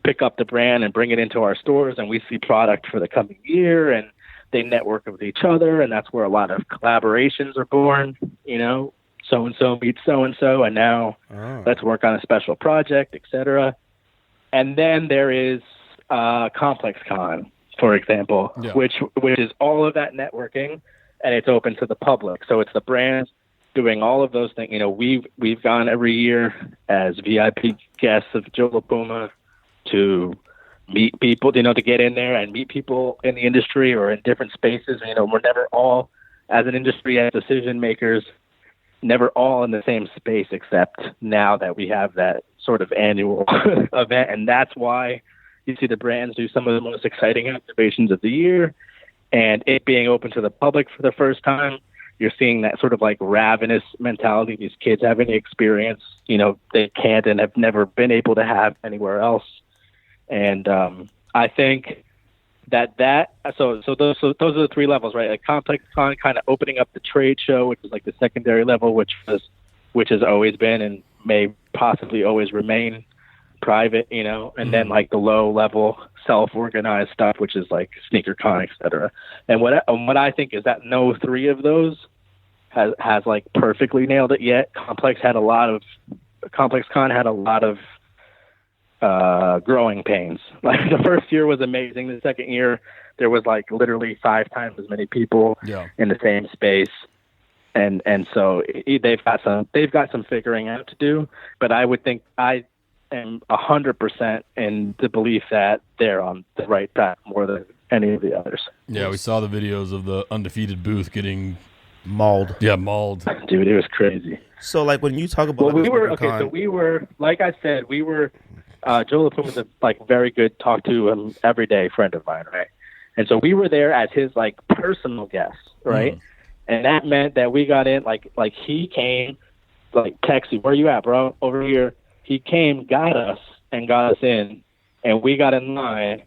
Speaker 3: pick up the brand and bring it into our stores, and we see product for the coming year, and they network with each other, and that's where a lot of collaborations are born, you know, so-and-so meets so-and-so, and now let's work on a special project, etc. And then there is ComplexCon, for example, which is all of that networking, and it's open to the public. So it's the brands doing all of those things. You know, we've gone every year as VIP guests of Joe La Puma to meet people, you know, to get in there and meet people in the industry or in different spaces. You know, we're never all, as an industry, as decision makers, never all in the same space, except now that we have that sort of annual event. And that's why you see the brands do some of the most exciting activations of the year, and it being open to the public for the first time. You're seeing that sort of like ravenous mentality. These kids having the experience, you know, they can't and have never been able to have anywhere else. And I think so those are the three levels, right? Like ComplexCon kind of opening up the trade show, which is like the secondary level, which has always been and may possibly always remain private, you know, and then like the low level self-organized stuff, which is like SneakerCon, et cetera. And what I think is that no three of those has like perfectly nailed it yet. ComplexCon had a lot of growing pains. Like the first year was amazing. The second year there was like literally 5 times as many people in the same space. And so they've got some figuring out to do, but I would think I am 100% in the belief that they're on the right track more than any of the others.
Speaker 2: Yeah, we saw the videos of the undefeated booth getting
Speaker 1: mauled.
Speaker 2: Yeah, mauled.
Speaker 3: Dude, it was crazy.
Speaker 1: So like when you talk about
Speaker 3: we were like I said, Joe La Puma's a like very good talk to everyday friend of mine, right? And so we were there as his like personal guest, right? And that meant that we got in like he came, like Texie, where you at, bro? Over here. He came, got us in, and we got in line,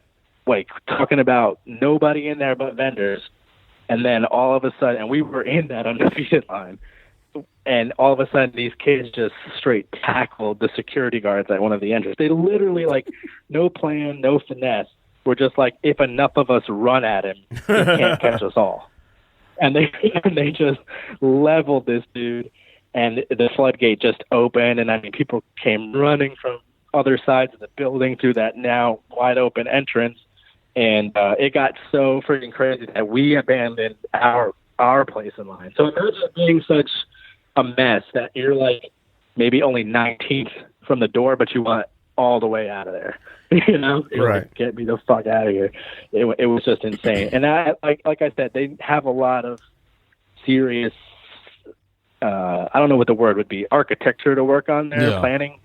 Speaker 3: like talking about nobody in there but vendors. And then all of a sudden, and we were in that undefeated line, and all of a sudden these kids just straight tackled the security guards at one of the entrances. They literally, like, no plan, no finesse. We're just like, if enough of us run at him, he can't catch us all. And they just leveled this dude. And the floodgate just opened, and I mean, people came running from other sides of the building through that now wide open entrance, and it got so freaking crazy that we abandoned our place in line. So imagine it being such a mess that you're like maybe only 19th from the door, but you want all the way out of there. You know,
Speaker 1: right?
Speaker 3: Like, get me the fuck out of here. It was just insane. And like I said, they have a lot of serious. I don't know what the word would be, architecture to work on there, planning,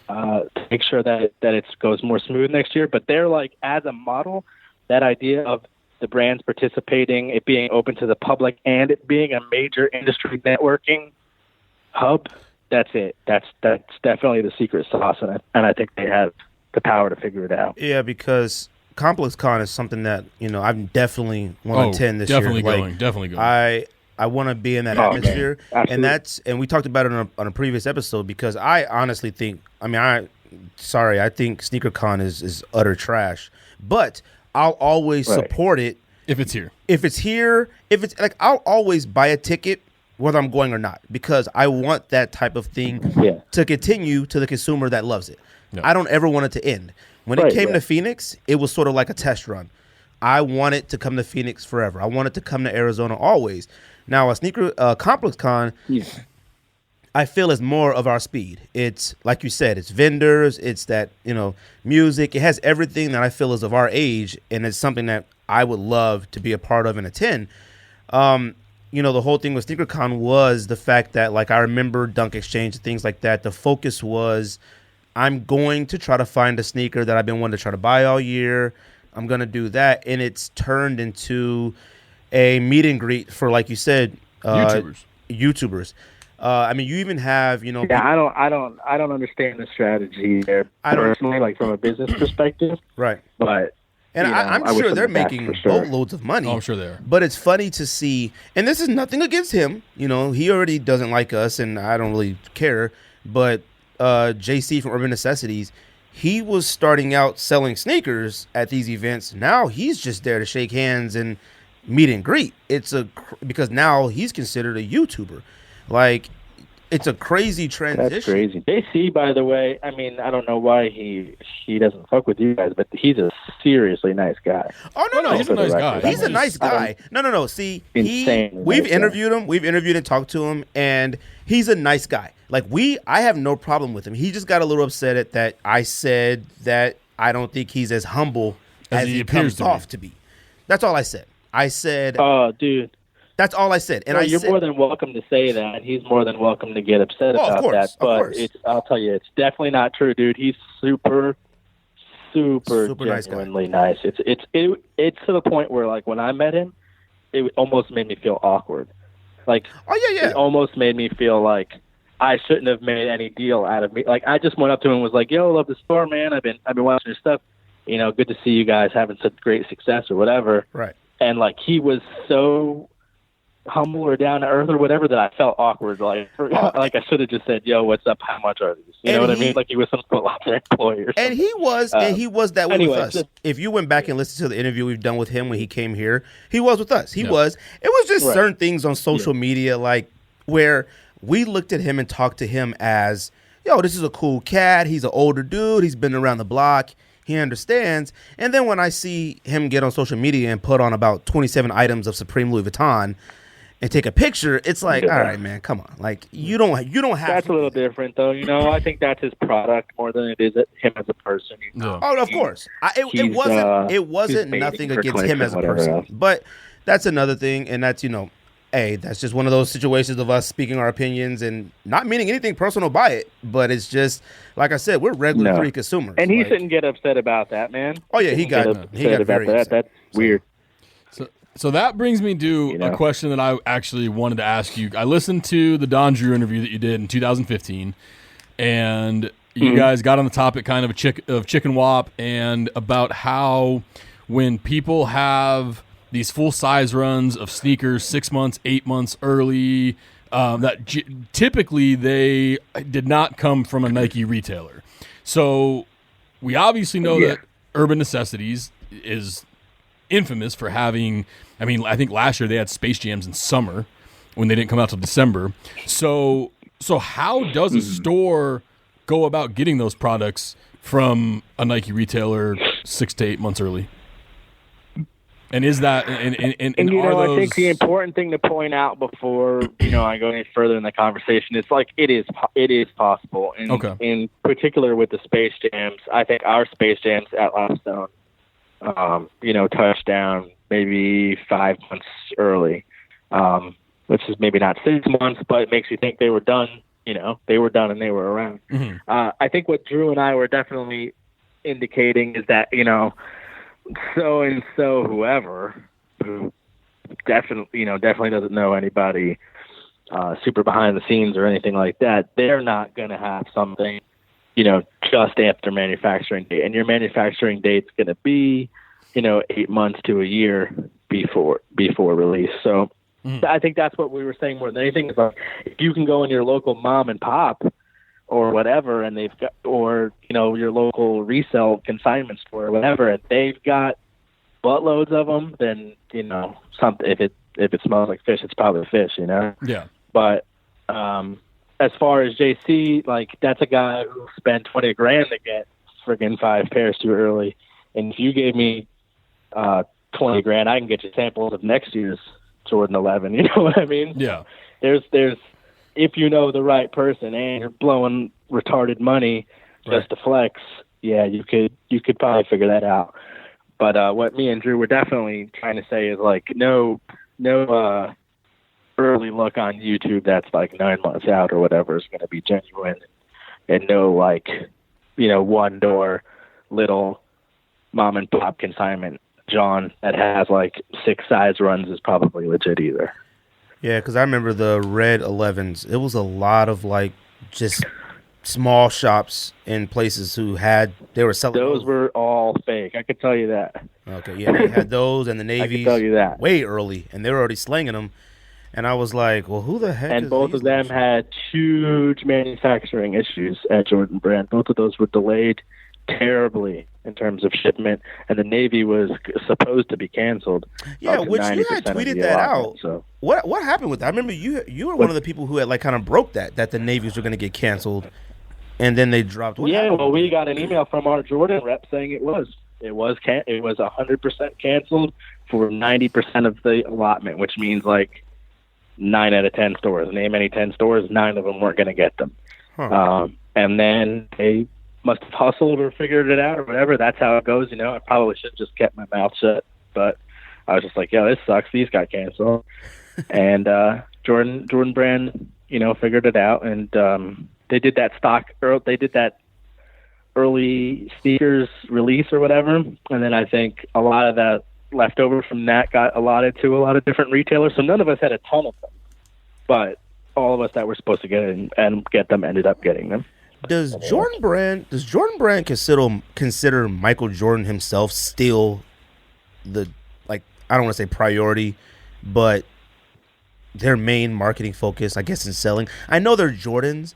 Speaker 3: to make sure that it goes more smooth next year. But they're like, as a model, that idea of the brands participating, it being open to the public, and it being a major industry networking hub, that's it. That's definitely the secret sauce, and I think they have the power to figure it out.
Speaker 1: Yeah, because ComplexCon is something that, you know, I'm definitely want to attend this year.
Speaker 2: Definitely going.
Speaker 1: I want to be in that atmosphere, and we talked about it on a previous episode, because I honestly think, I think SneakerCon is utter trash, but I'll always support it
Speaker 2: if it's here.
Speaker 1: If it's like, I'll always buy a ticket whether I'm going or not, because I want that type of thing to continue to the consumer that loves it. No. I don't ever want it to end. When it came to Phoenix, it was sort of like a test run. I want it to come to Phoenix forever. I want it to come to Arizona always. Now, a ComplexCon, I feel is more of our speed. It's like you said, it's vendors, it's that, music. It has everything that I feel is of our age, and it's something that I would love to be a part of and attend. The whole thing with SneakerCon was the fact that, like, I remember Dunk Exchange and things like that. The focus was, I'm going to try to find a sneaker that I've been wanting to try to buy all year. I'm going to do that. And it's turned into a meet and greet for, like you said, YouTubers. You even have,
Speaker 3: Yeah, I don't understand the strategy there personally, like from a business perspective.
Speaker 1: Right.
Speaker 3: But
Speaker 1: and I'm sure they're making boatloads of money.
Speaker 2: Oh, I'm sure they are.
Speaker 1: But it's funny to see, and this is nothing against him. He already doesn't like us, and I don't really care. But JC from Urban Necessities, he was starting out selling sneakers at these events. Now he's just there to shake hands and meet and greet. Because now he's considered a YouTuber. Like, it's a crazy transition.
Speaker 3: That's crazy. JC, by the way, I don't know why he doesn't fuck with you guys, but he's a seriously nice guy.
Speaker 1: Oh, no,
Speaker 2: he's a nice guy.
Speaker 1: He's a nice guy. No. See, we've interviewed him. We've interviewed and talked to him, and he's a nice guy. Like, I have no problem with him. He just got a little upset at that I said that I don't think he's as humble as he comes off to be. That's all I said. I said,
Speaker 3: oh, dude.
Speaker 1: That's all I said. And
Speaker 3: you're more than welcome to say that. He's more than welcome to get upset about that. But I'll tell you, it's definitely not true, dude. He's super genuinely nice. It's to the point where, like, when I met him, it almost made me feel awkward. Like, it almost made me feel like I shouldn't have made any deal out of me. Like, I just went up to him and was like, "Yo, love the store, man. I've been watching your stuff. Good to see you guys having such great success or whatever."
Speaker 1: Right.
Speaker 3: And, like, he was so humble or down to earth or whatever that I felt awkward. Like I should have just said, "Yo, what's up? How much are these?" You know what I mean? Like he was some Foot Locker employee or something.
Speaker 1: And he was that way with us. If you went back and listened to the interview we've done with him when he came here, he was with us. It was just certain things on social media, like, where we looked at him and talked to him as, "Yo, this is a cool cat. He's an older dude. He's been around the block. He understands." And then when I see him get on social media and put on about 27 items of Supreme Louis Vuitton and take a picture, it's like, all right, man, come on. Like, you don't have
Speaker 3: That's a little different, though. I think that's his product more than it is him as a person.
Speaker 1: Oh, of course. It wasn't nothing against him as a person. But that's another thing, and that's, that's just one of those situations of us speaking our opinions and not meaning anything personal by it. But it's just, like I said, we're regular three consumers.
Speaker 3: And he shouldn't get upset about that, man.
Speaker 1: Oh, yeah, he got very upset.
Speaker 3: That's weird.
Speaker 2: So that brings me to a question that I actually wanted to ask you. I listened to the Don Drew interview that you did in 2015, and you guys got on the topic kind of Chicken Wop and about how when people have these full-size runs of sneakers 6 months, 8 months early, typically they did not come from a Nike retailer. So we obviously know that Urban Necessities is infamous for having, I think last year they had Space Jams in summer when they didn't come out till December. So how does a store go about getting those products from a Nike retailer 6 to 8 months early? And is that and
Speaker 3: I think the important thing to point out before I go any further in the conversation is, like, it is possible. And in particular with the Space Jams, I think our Space Jams at Limestone touchdown maybe 5 months early, which is maybe not 6 months, but it makes you think they were done. They were done and they were around. Mm-hmm. I think what Drew and I were definitely indicating is that, so and so whoever who definitely doesn't know anybody super behind the scenes or anything like that, they're not going to have something just after manufacturing date, and your manufacturing date's going to be 8 months to a year before release. So I think that's what we were saying more than anything is, like, if you can go in your local mom and pop or whatever, and they've got, or your local resale consignment store or whatever, and they've got buttloads of them, then something, if it smells like fish, it's probably fish,
Speaker 2: Yeah.
Speaker 3: But as far as JC, like, that's a guy who spent $20,000 to get friggin' 5 pairs too early, and if you gave me $20,000, I can get you samples of next year's Jordan 11. You know what I mean?
Speaker 2: Yeah.
Speaker 3: There's if you know the right person and you're blowing retarded money just to flex, yeah, you could probably figure that out. But what me and Drew were definitely trying to say is like no early look on YouTube that's like 9 months out or whatever is going to be genuine, and no like, you know, one door little mom and pop consignment John that has like 6 size runs is probably legit either.
Speaker 1: Yeah, because I remember the Red 11s. It was a lot of like just small shops in places they were selling
Speaker 3: those. Were all fake. I could tell you that.
Speaker 1: Okay, yeah, they had those and the Navies.
Speaker 3: I can tell you that
Speaker 1: way early, and they were already slinging them. And I was like, well, who the heck?
Speaker 3: And both of them had huge manufacturing issues at Jordan Brand. Both of those were delayed terribly in terms of shipment, and the Navy was supposed to be canceled.
Speaker 1: Yeah, which you had tweeted that out. So what happened with that? I remember you were one of the people who had like kind of broke that the Navies were going to get canceled, and then they dropped.
Speaker 3: Well, we got an email from our Jordan rep saying it was 100% canceled for 90% of the allotment, which means like 9 out of 10 stores. Name any 10 stores, 9 of them weren't going to get them. Huh. And then they must have hustled or figured it out or whatever. That's how it goes, you know. I probably should have just kept my mouth shut, but I was just like, yo, this sucks. These got canceled. And Jordan Brand, you know, figured it out, and they did that early sneakers release or whatever, and then I think a lot of that left over from that got allotted to a lot of different retailers. So none of us had a ton of them, but all of us that were supposed to get it and get them ended up getting them.
Speaker 1: Does Jordan Brand consider Michael Jordan himself still the, like, I don't want to say priority, but their main marketing focus, I guess, in selling? I know they're Jordans,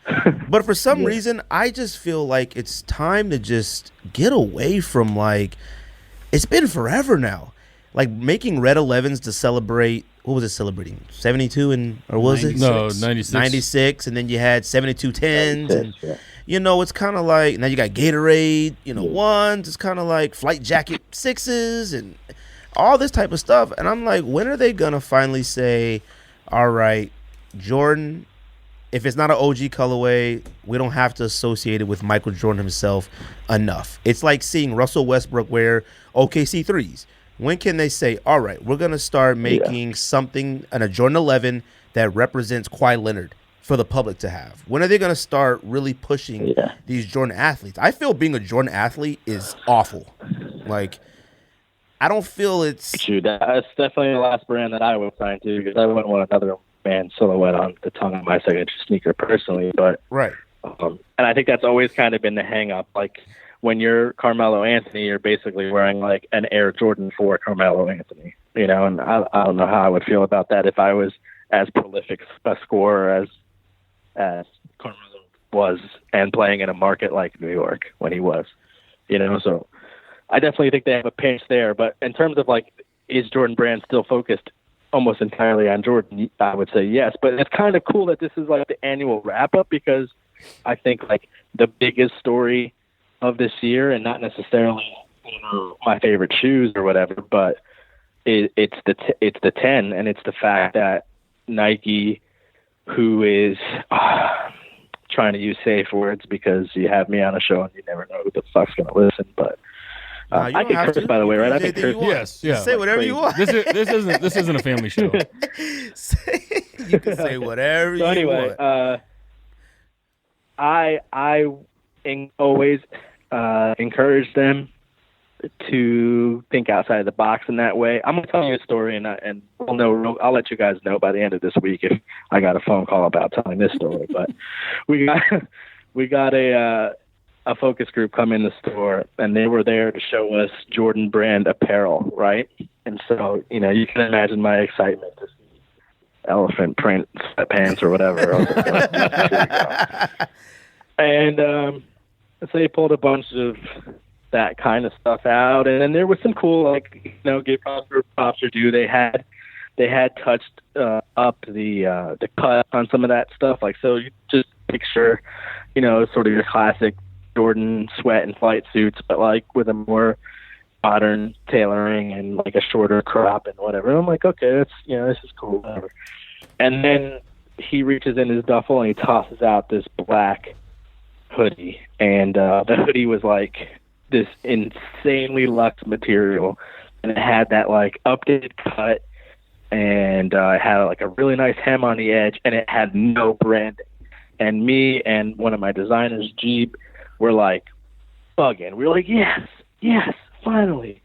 Speaker 1: but for some reason, I just feel like it's time to just get away from, like, it's been forever now. Like, making Red 11s to celebrate, what was it celebrating? 72 or was
Speaker 2: 96.
Speaker 1: it?
Speaker 2: No, 96.
Speaker 1: 96, and then you had 72 10s, and you know, it's kind of like, now you got Gatorade, you know, ones. It's kind of like Flight Jacket 6s and all this type of stuff. And I'm like, when are they going to finally say, all right, Jordan, if it's not an OG colorway, we don't have to associate it with Michael Jordan himself enough. It's like seeing Russell Westbrook wear OKC 3s. When can they say, all right, we're going to start making something, a Jordan 11 that represents Kawhi Leonard for the public to have? When are they going to start really pushing these Jordan athletes? I feel being a Jordan athlete is awful. Like, I don't feel it's...
Speaker 3: True. That's definitely the last brand that I would sign to, because I wouldn't want another man silhouette on the tongue of my signature sneaker personally. But
Speaker 1: right.
Speaker 3: And I think that's always kind of been the hang-up. Like, when you're Carmelo Anthony, you're basically wearing like an Air Jordan 4 Carmelo Anthony, you know, and I don't know how I would feel about that if I was as prolific a scorer as Carmelo was and playing in a market like New York when he was, you know. So I definitely think they have a pinch there. But in terms of like, is Jordan Brand still focused almost entirely on Jordan? I would say yes. But it's kind of cool that this is like the annual wrap-up, because I think like the biggest story of this year, and not necessarily, you know, my favorite shoes or whatever, but it's the 10, and it's the fact that Nike, who is trying to use safe words because you have me on a show and you never know who the fuck's going to listen, but I can curse, by the way, right? I can curse.
Speaker 2: Yes, yeah.
Speaker 1: Say whatever you want.
Speaker 2: This isn't a family show.
Speaker 1: You can say whatever you want.
Speaker 3: I always encourage them to think outside the box in that way. I'm gonna tell you a story, and we'll know. I'll let you guys know by the end of this week if I got a phone call about telling this story. But we got a focus group come in the store, and they were there to show us Jordan Brand apparel, right? And so, you know, you can imagine my excitement to see elephant print sweatpants or whatever. I was like, and so they pulled a bunch of that kind of stuff out, and then there was some cool, like, you know, give props are due. They had touched up the cut on some of that stuff, like, so you just picture, you know, sort of your classic Jordan sweat and flight suits, but like with a more modern tailoring and like a shorter crop and whatever. And I'm like, okay, that's, you know, this is cool, whatever. And then he reaches in his duffel and he tosses out this black hoodie, and the hoodie was like this insanely luxe material, and it had that like updated cut, and it had like a really nice hem on the edge, and it had no branding. And me and one of my designers, Jeep, were like bugging. We were like, yes, finally.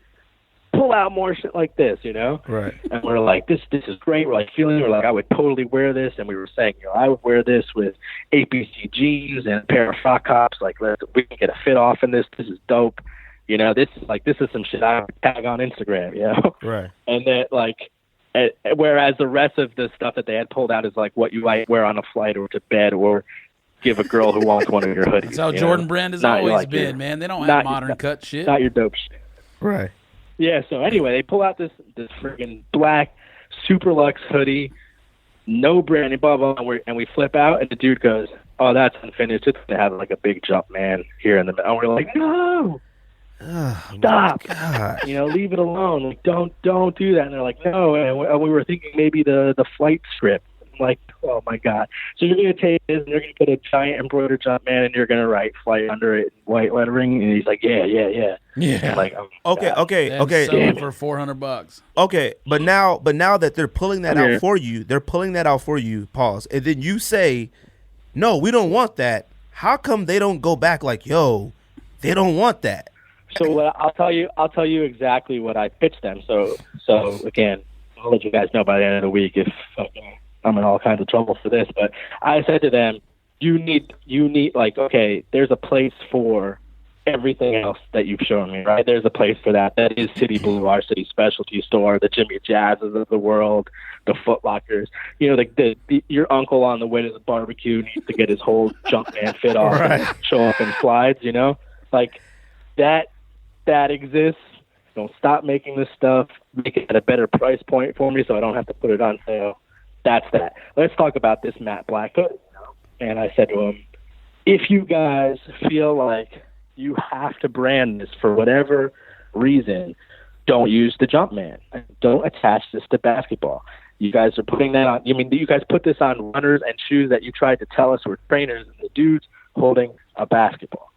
Speaker 3: Pull out more shit like this, you know?
Speaker 1: Right.
Speaker 3: And we're like, this is great. We're like feeling, we're like, I would totally wear this. And we were saying, I would wear this with APC jeans and a pair of frock tops. Like, we can get a fit off in this. This is dope. This is some shit I would tag on Instagram,
Speaker 1: Right.
Speaker 3: And then, like, whereas the rest of the stuff that they had pulled out is like what you might wear on a flight or to bed or give a girl who wants one of your hoodies.
Speaker 4: That's how Jordan Brand has always been, man. They don't have modern cut shit.
Speaker 3: Not your dope shit.
Speaker 1: Right.
Speaker 3: Yeah, so anyway, they pull out this friggin' black super luxe hoodie, no branding, blah, blah, and we flip out, and the dude goes, oh, that's unfinished. It's going to have like a big jump man here in the middle. And we're like, no, stop. Leave it alone. Like, don't do that. And they're like, no. And we were thinking maybe the flight script. I'm like, oh, my God. So you're going to take this, and you're going to put a giant embroidered jump man, and you're going to write flight under it in white lettering. And he's like, yeah.
Speaker 4: Yeah.
Speaker 3: I'm like,
Speaker 1: okay.
Speaker 4: Selling for $400.
Speaker 1: Okay, but now that they're pulling that out for you, pause, and then you say, no, we don't want that. How come they don't go back like, yo, they don't want that?
Speaker 3: So I'll tell you exactly what I pitched them. So again, I'll let you guys know by the end of the week if I'm in all kinds of trouble for this. But I said to them, you need like, okay, there's a place for everything else that you've shown me, right? There's a place for that. That is City Blue, our city specialty store, the Jimmy Jazzes of the world, the Foot Lockers. Your uncle on the way to the barbecue needs to get his whole Jumpman fit off and show up in slides, Like, that exists. Don't stop making this stuff. Make it at a better price point for me so I don't have to put it on sale. That's that. Let's talk about this matte black hood. And I said to him, if you guys feel like you have to brand this for whatever reason, don't use the Jumpman. Don't attach this to basketball. You guys are putting that on. You guys put this on runners and shoes that you tried to tell us were trainers, and the dude's holding a basketball.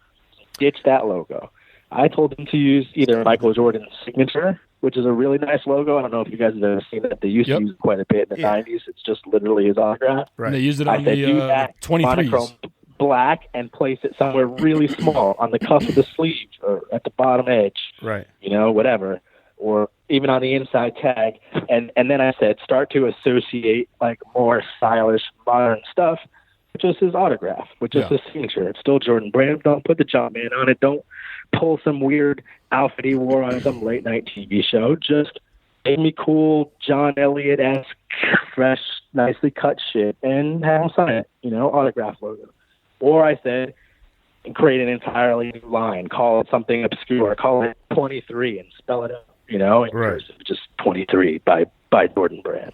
Speaker 3: Ditch that logo. I told them to use either Michael Jordan's signature, which is a really nice logo. I don't know if you guys have ever seen that. They used to use it quite a bit in the 90s. It's just literally his autograph.
Speaker 2: Right. And they used it on the 23s.
Speaker 3: Monochrome black and place it somewhere really small on the cuff of the sleeve or at the bottom edge.
Speaker 1: Right.
Speaker 3: Whatever. Or even on the inside tag. And then I said, start to associate like more stylish, modern stuff, which is his autograph, which is his signature. It's still Jordan Brand. Don't put the Jumpman on it. Don't pull some weird outfit he wore on some late night TV show. Just make me cool, John Elliott-esque, fresh, nicely cut shit and have him sign it, autograph logo. Or I said, create an entirely new line, call it something obscure, call it 23 and spell it out,
Speaker 1: right.
Speaker 3: Just 23 by Jordan Brand,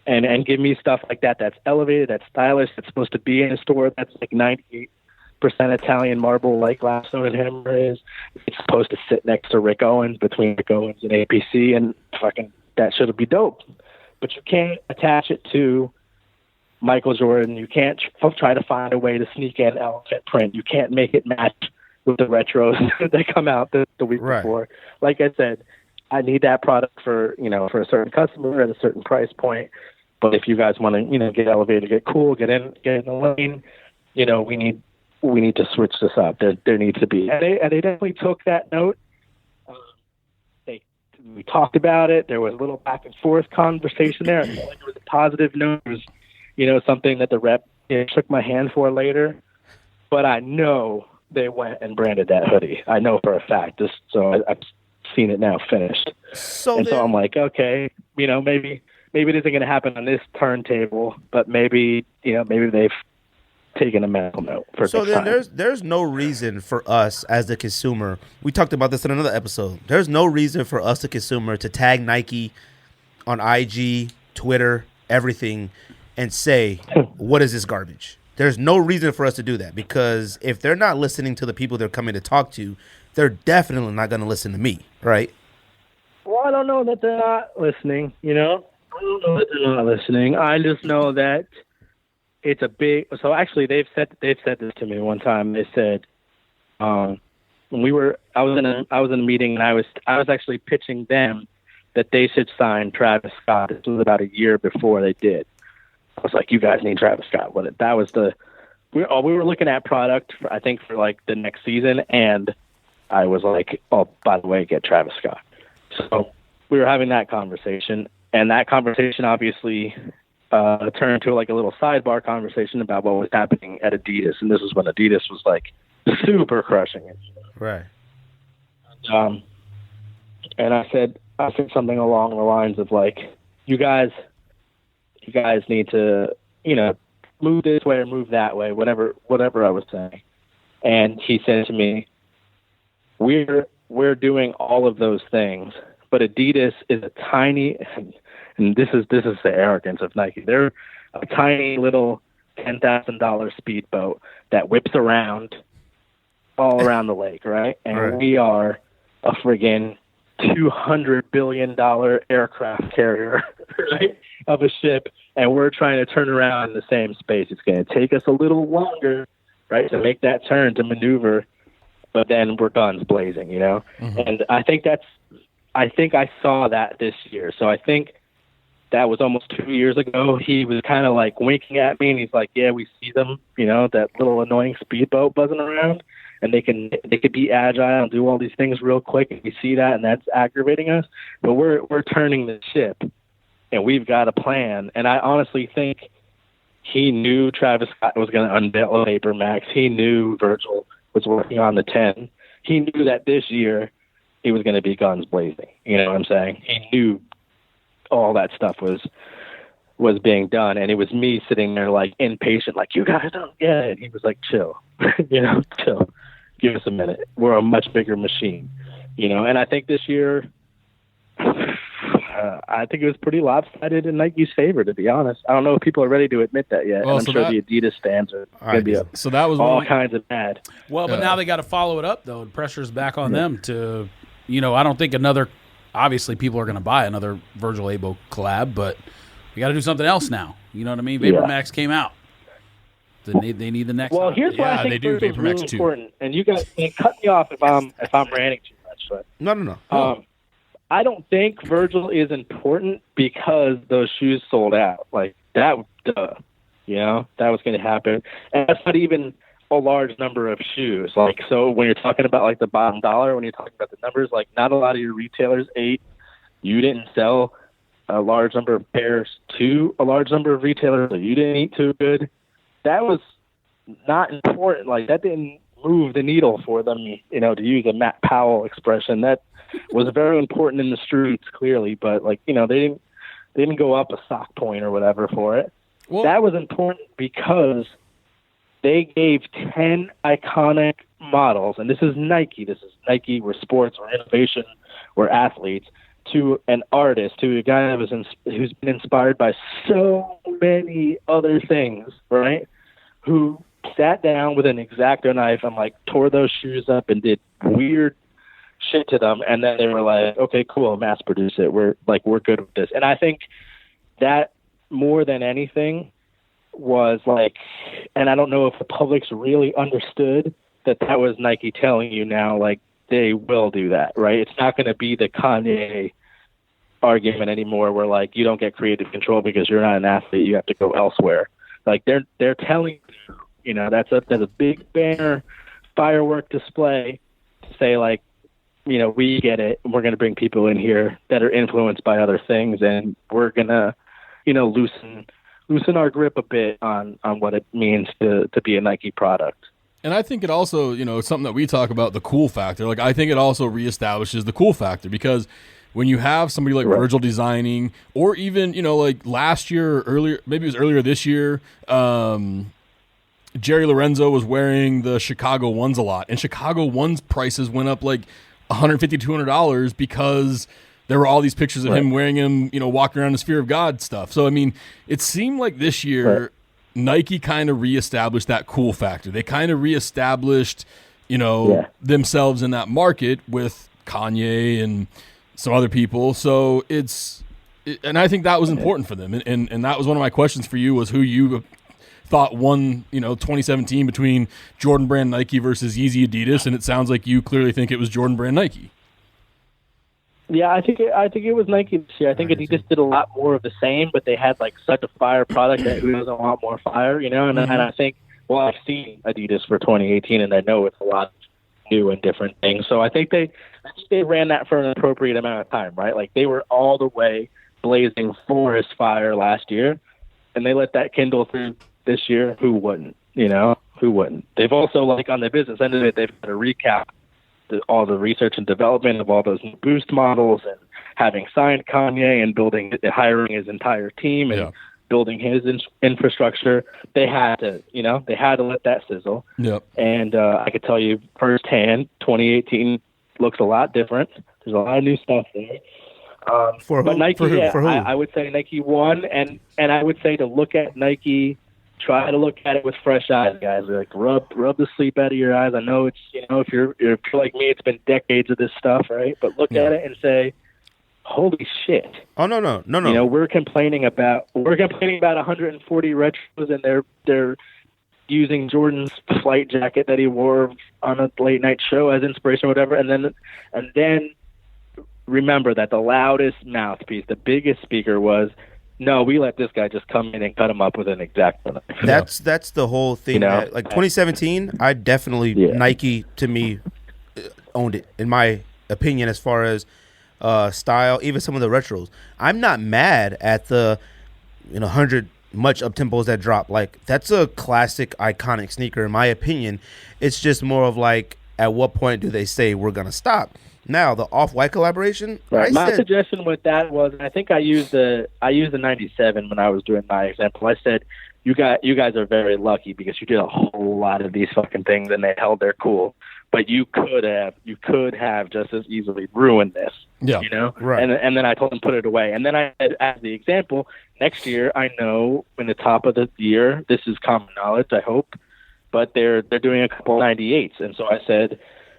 Speaker 3: and give me stuff like that that's elevated, that's stylish, that's supposed to be in a store that's like 98% Italian marble like Gladstone and Hammer is. It's supposed to sit next to Rick Owens, between Rick Owens and APC, and fucking that should be dope. But you can't attach it to Michael Jordan. You can't try to find a way to sneak in elephant print. You can't make it match with the retros that come out the week before. Like I said, I need that product for a certain customer at a certain price point. But if you guys want to, get elevated, get cool, get in the lane, we need to switch this up. There needs to be, and they definitely took that note. We talked about it. There was a little back and forth conversation there. I felt like there was a positive note. It was, something that the rep shook my hand for later. But I know they went and branded that hoodie. I know for a fact. So I've seen it now finished. So I'm like, okay, maybe it isn't going to happen on this turntable, but maybe they've taken a mental note for
Speaker 1: so then
Speaker 3: time.
Speaker 1: There's no reason for us as the consumer. We talked about this in another episode. There's no reason for us, the consumer, to tag Nike on IG, Twitter, everything, and say, what is this garbage? There's no reason for us to do that, because if they're not listening to the people they're coming to talk to, they're definitely not going to listen to me, right?
Speaker 3: Well, I don't know that they're not listening, I don't know that they're not listening. I just know that it's a big. So actually, they've said this to me one time. They said, when I was in a meeting, and I was actually pitching them that they should sign Travis Scott. This was about a year before they did. I was like, you guys need Travis Scott with it. That was we were looking at product for, I think, for like the next season, and I was like, oh, by the way, get Travis Scott. So we were having that conversation, and that conversation obviously turned to like a little sidebar conversation about what was happening at Adidas, and this is when Adidas was like super crushing it.
Speaker 1: Right.
Speaker 3: And I said something along the lines of like, you guys need to, move this way or move that way, whatever I was saying. And he said to me, we're doing all of those things, but Adidas is a tiny, and this is the arrogance of Nike. They're a tiny little $10,000 speedboat that whips around all around the lake, right? And
Speaker 1: right.
Speaker 3: We are a friggin' $200 billion aircraft carrier, right, of a ship, and we're trying to turn around in the same space. It's going to take us a little longer, right, to make that turn, to maneuver, but then we're guns blazing, Mm-hmm. And I think I saw that this year. So I think that was almost 2 years ago. He was kind of like winking at me, and he's like, yeah, we see them, that little annoying speedboat buzzing around. And they could be agile and do all these things real quick, and we see that, and that's aggravating us. But we're turning the ship, and we've got a plan. And I honestly think he knew Travis Scott was going to unveil a Vapor Max. He knew Virgil was working on the 10. He knew that this year he was going to be guns blazing. You know what I'm saying? He knew all that stuff was being done, and it was me sitting there like impatient, like, you guys don't get it. He was like, chill, chill. Give us a minute. We're a much bigger machine, and I think this year, I think it was pretty lopsided in Nike's favor, to be honest. I don't know if people are ready to admit that yet.
Speaker 2: Well,
Speaker 3: and I'm sure the Adidas fans are going to be
Speaker 2: so that was
Speaker 3: all kinds of mad.
Speaker 4: Well, but now they got to follow it up, though. The pressure's back on them to, I don't think obviously people are going to buy another Virgil Abloh collab, but we got to do something else now. You know what I mean? Vapor Max came out. They need the next.
Speaker 3: Well, here's why I think Virgil's really important. And you guys can cut me off if I'm ranting too much. But
Speaker 1: No.
Speaker 3: I don't think Virgil is important because those shoes sold out. Like that, that was going to happen, and that's not even a large number of shoes. Like, so when you're talking about like the bottom dollar, when you're talking about the numbers, like not a lot of your retailers ate. You didn't sell a large number of pairs to a large number of retailers, so you didn't eat too good. That was not important. Like that didn't move the needle for them, to use a Matt Powell expression. That was very important in the streets, clearly, but like, they didn't go up a sock point or whatever for it. Well, that was important because they gave 10 iconic models, and this is Nike. We're sports, we're innovation, we're athletes, to an artist, to a guy who's been inspired by so many other things, right? Who sat down with an X-Acto knife and like tore those shoes up and did weird shit to them, and then they were like, okay, cool, mass produce it. We're good with this. And I think that more than anything was like, and I don't know if the public's really understood that was Nike telling you now, like, they will do that, right? It's not going to be the Kanye argument anymore where like you don't get creative control because you're not an athlete, you have to go elsewhere. Like they're telling you, that's a big banner firework display to say like, we get it, and we're going to bring people in here that are influenced by other things, and we're going to, loosen our grip a bit on what it means to be a Nike product.
Speaker 2: And I think it also, it's something that we talk about, the cool factor. Like, I think it also reestablishes the cool factor because when you have somebody like Virgil designing, or even, like last year or earlier, maybe it was earlier this year, Jerry Lorenzo was wearing the Chicago ones a lot, and Chicago ones prices went up like $150, $200 because there were all these pictures of him wearing them, walking around the Sphere of God stuff. So, I mean, it seemed like this year Nike kind of reestablished that cool factor. They kind of reestablished, themselves in that market with Kanye and some other people. So it and I think that was important for them. And that was one of my questions for you, was who you thought won, 2017 between Jordan Brand Nike versus Yeezy Adidas, and it sounds like you clearly think it was Jordan Brand Nike.
Speaker 3: Yeah, I think it was Nike this year. I think Adidas did a lot more of the same, but they had like such a fire product that who doesn't want more fire, And I think, I've seen Adidas for 2018, and I know it's a lot of new and different things. So I think they ran that for an appropriate amount of time, right? Like they were all the way blazing forest fire last year, and they let that kindle through this year. Who wouldn't? Who wouldn't? They've also, like, on the business end of it, they've got to recap all the research and development of all those new Boost models, and having signed Kanye and hiring his entire team and building his infrastructure. They had to let that sizzle.
Speaker 2: Yep.
Speaker 3: And I could tell you firsthand, 2018 looks a lot different. There's a lot of new stuff there. But Nike, for who? I would say Nike won, and I would say to look at Nike, try to look at it with fresh eyes, guys. Like rub the sleep out of your eyes. I know it's if you're like me, it's been decades of this stuff, right? But look at it and say, holy shit!
Speaker 1: Oh no!
Speaker 3: We're complaining about 140 retros, and they're using Jordan's flight jacket that he wore on a late night show as inspiration or whatever, and then remember that the loudest mouthpiece, the biggest speaker was, no, we let this guy just come in and cut him up with an X-Acto knife. That's the whole thing. Like 2017, I definitely Nike to me owned it in my opinion as far as style, even some of the retros. I'm not mad at the 100 much up tempos that drop. Like that's a classic, iconic sneaker in my opinion. It's just more of like, at what point do they say we're gonna stop? Now the Off-White collaboration. Right. My suggestion with that was, I think I used the 97 when I was doing my example. I said, you guys are very lucky because you did a whole lot of these fucking things and they held their cool. But you could have just as easily ruined this.
Speaker 2: Yeah.
Speaker 1: Right.
Speaker 3: And then I told them put it away. And then I said, as the example, next year I know in the top of the year, this is common knowledge, I hope, but they're doing a couple 98s. And so I said,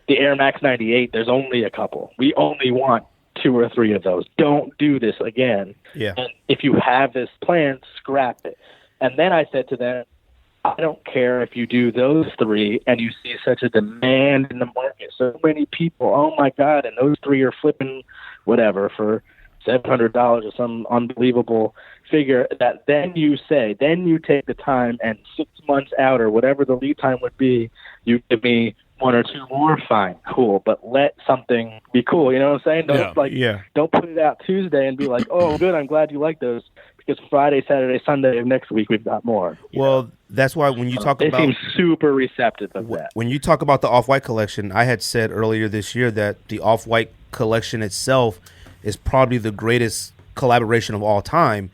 Speaker 3: the Air Max 98, there's only a couple. We only want 2 or 3 of those. Don't do this again.
Speaker 1: Yeah.
Speaker 3: And if you have this plan, scrap it. And then I said to them, I don't care if you do those 3 and you see such a demand in the market. So many people, oh my God, and those 3 are flipping whatever for $700 or some unbelievable figure, that then you take the time and 6 months out or whatever the lead time would be, you give me 1 or 2 more, fine, cool, but let something be cool. You know what I'm saying? Don't put it out Tuesday and be like, oh, good, I'm glad you like those, because Friday, Saturday, Sunday of next week we've got more.
Speaker 1: Well, that's why when you talk
Speaker 3: they
Speaker 1: about,
Speaker 3: seem super receptive of that.
Speaker 1: When you talk about the Off-White collection, I had said earlier this year that the Off-White collection itself is probably the greatest collaboration of all time,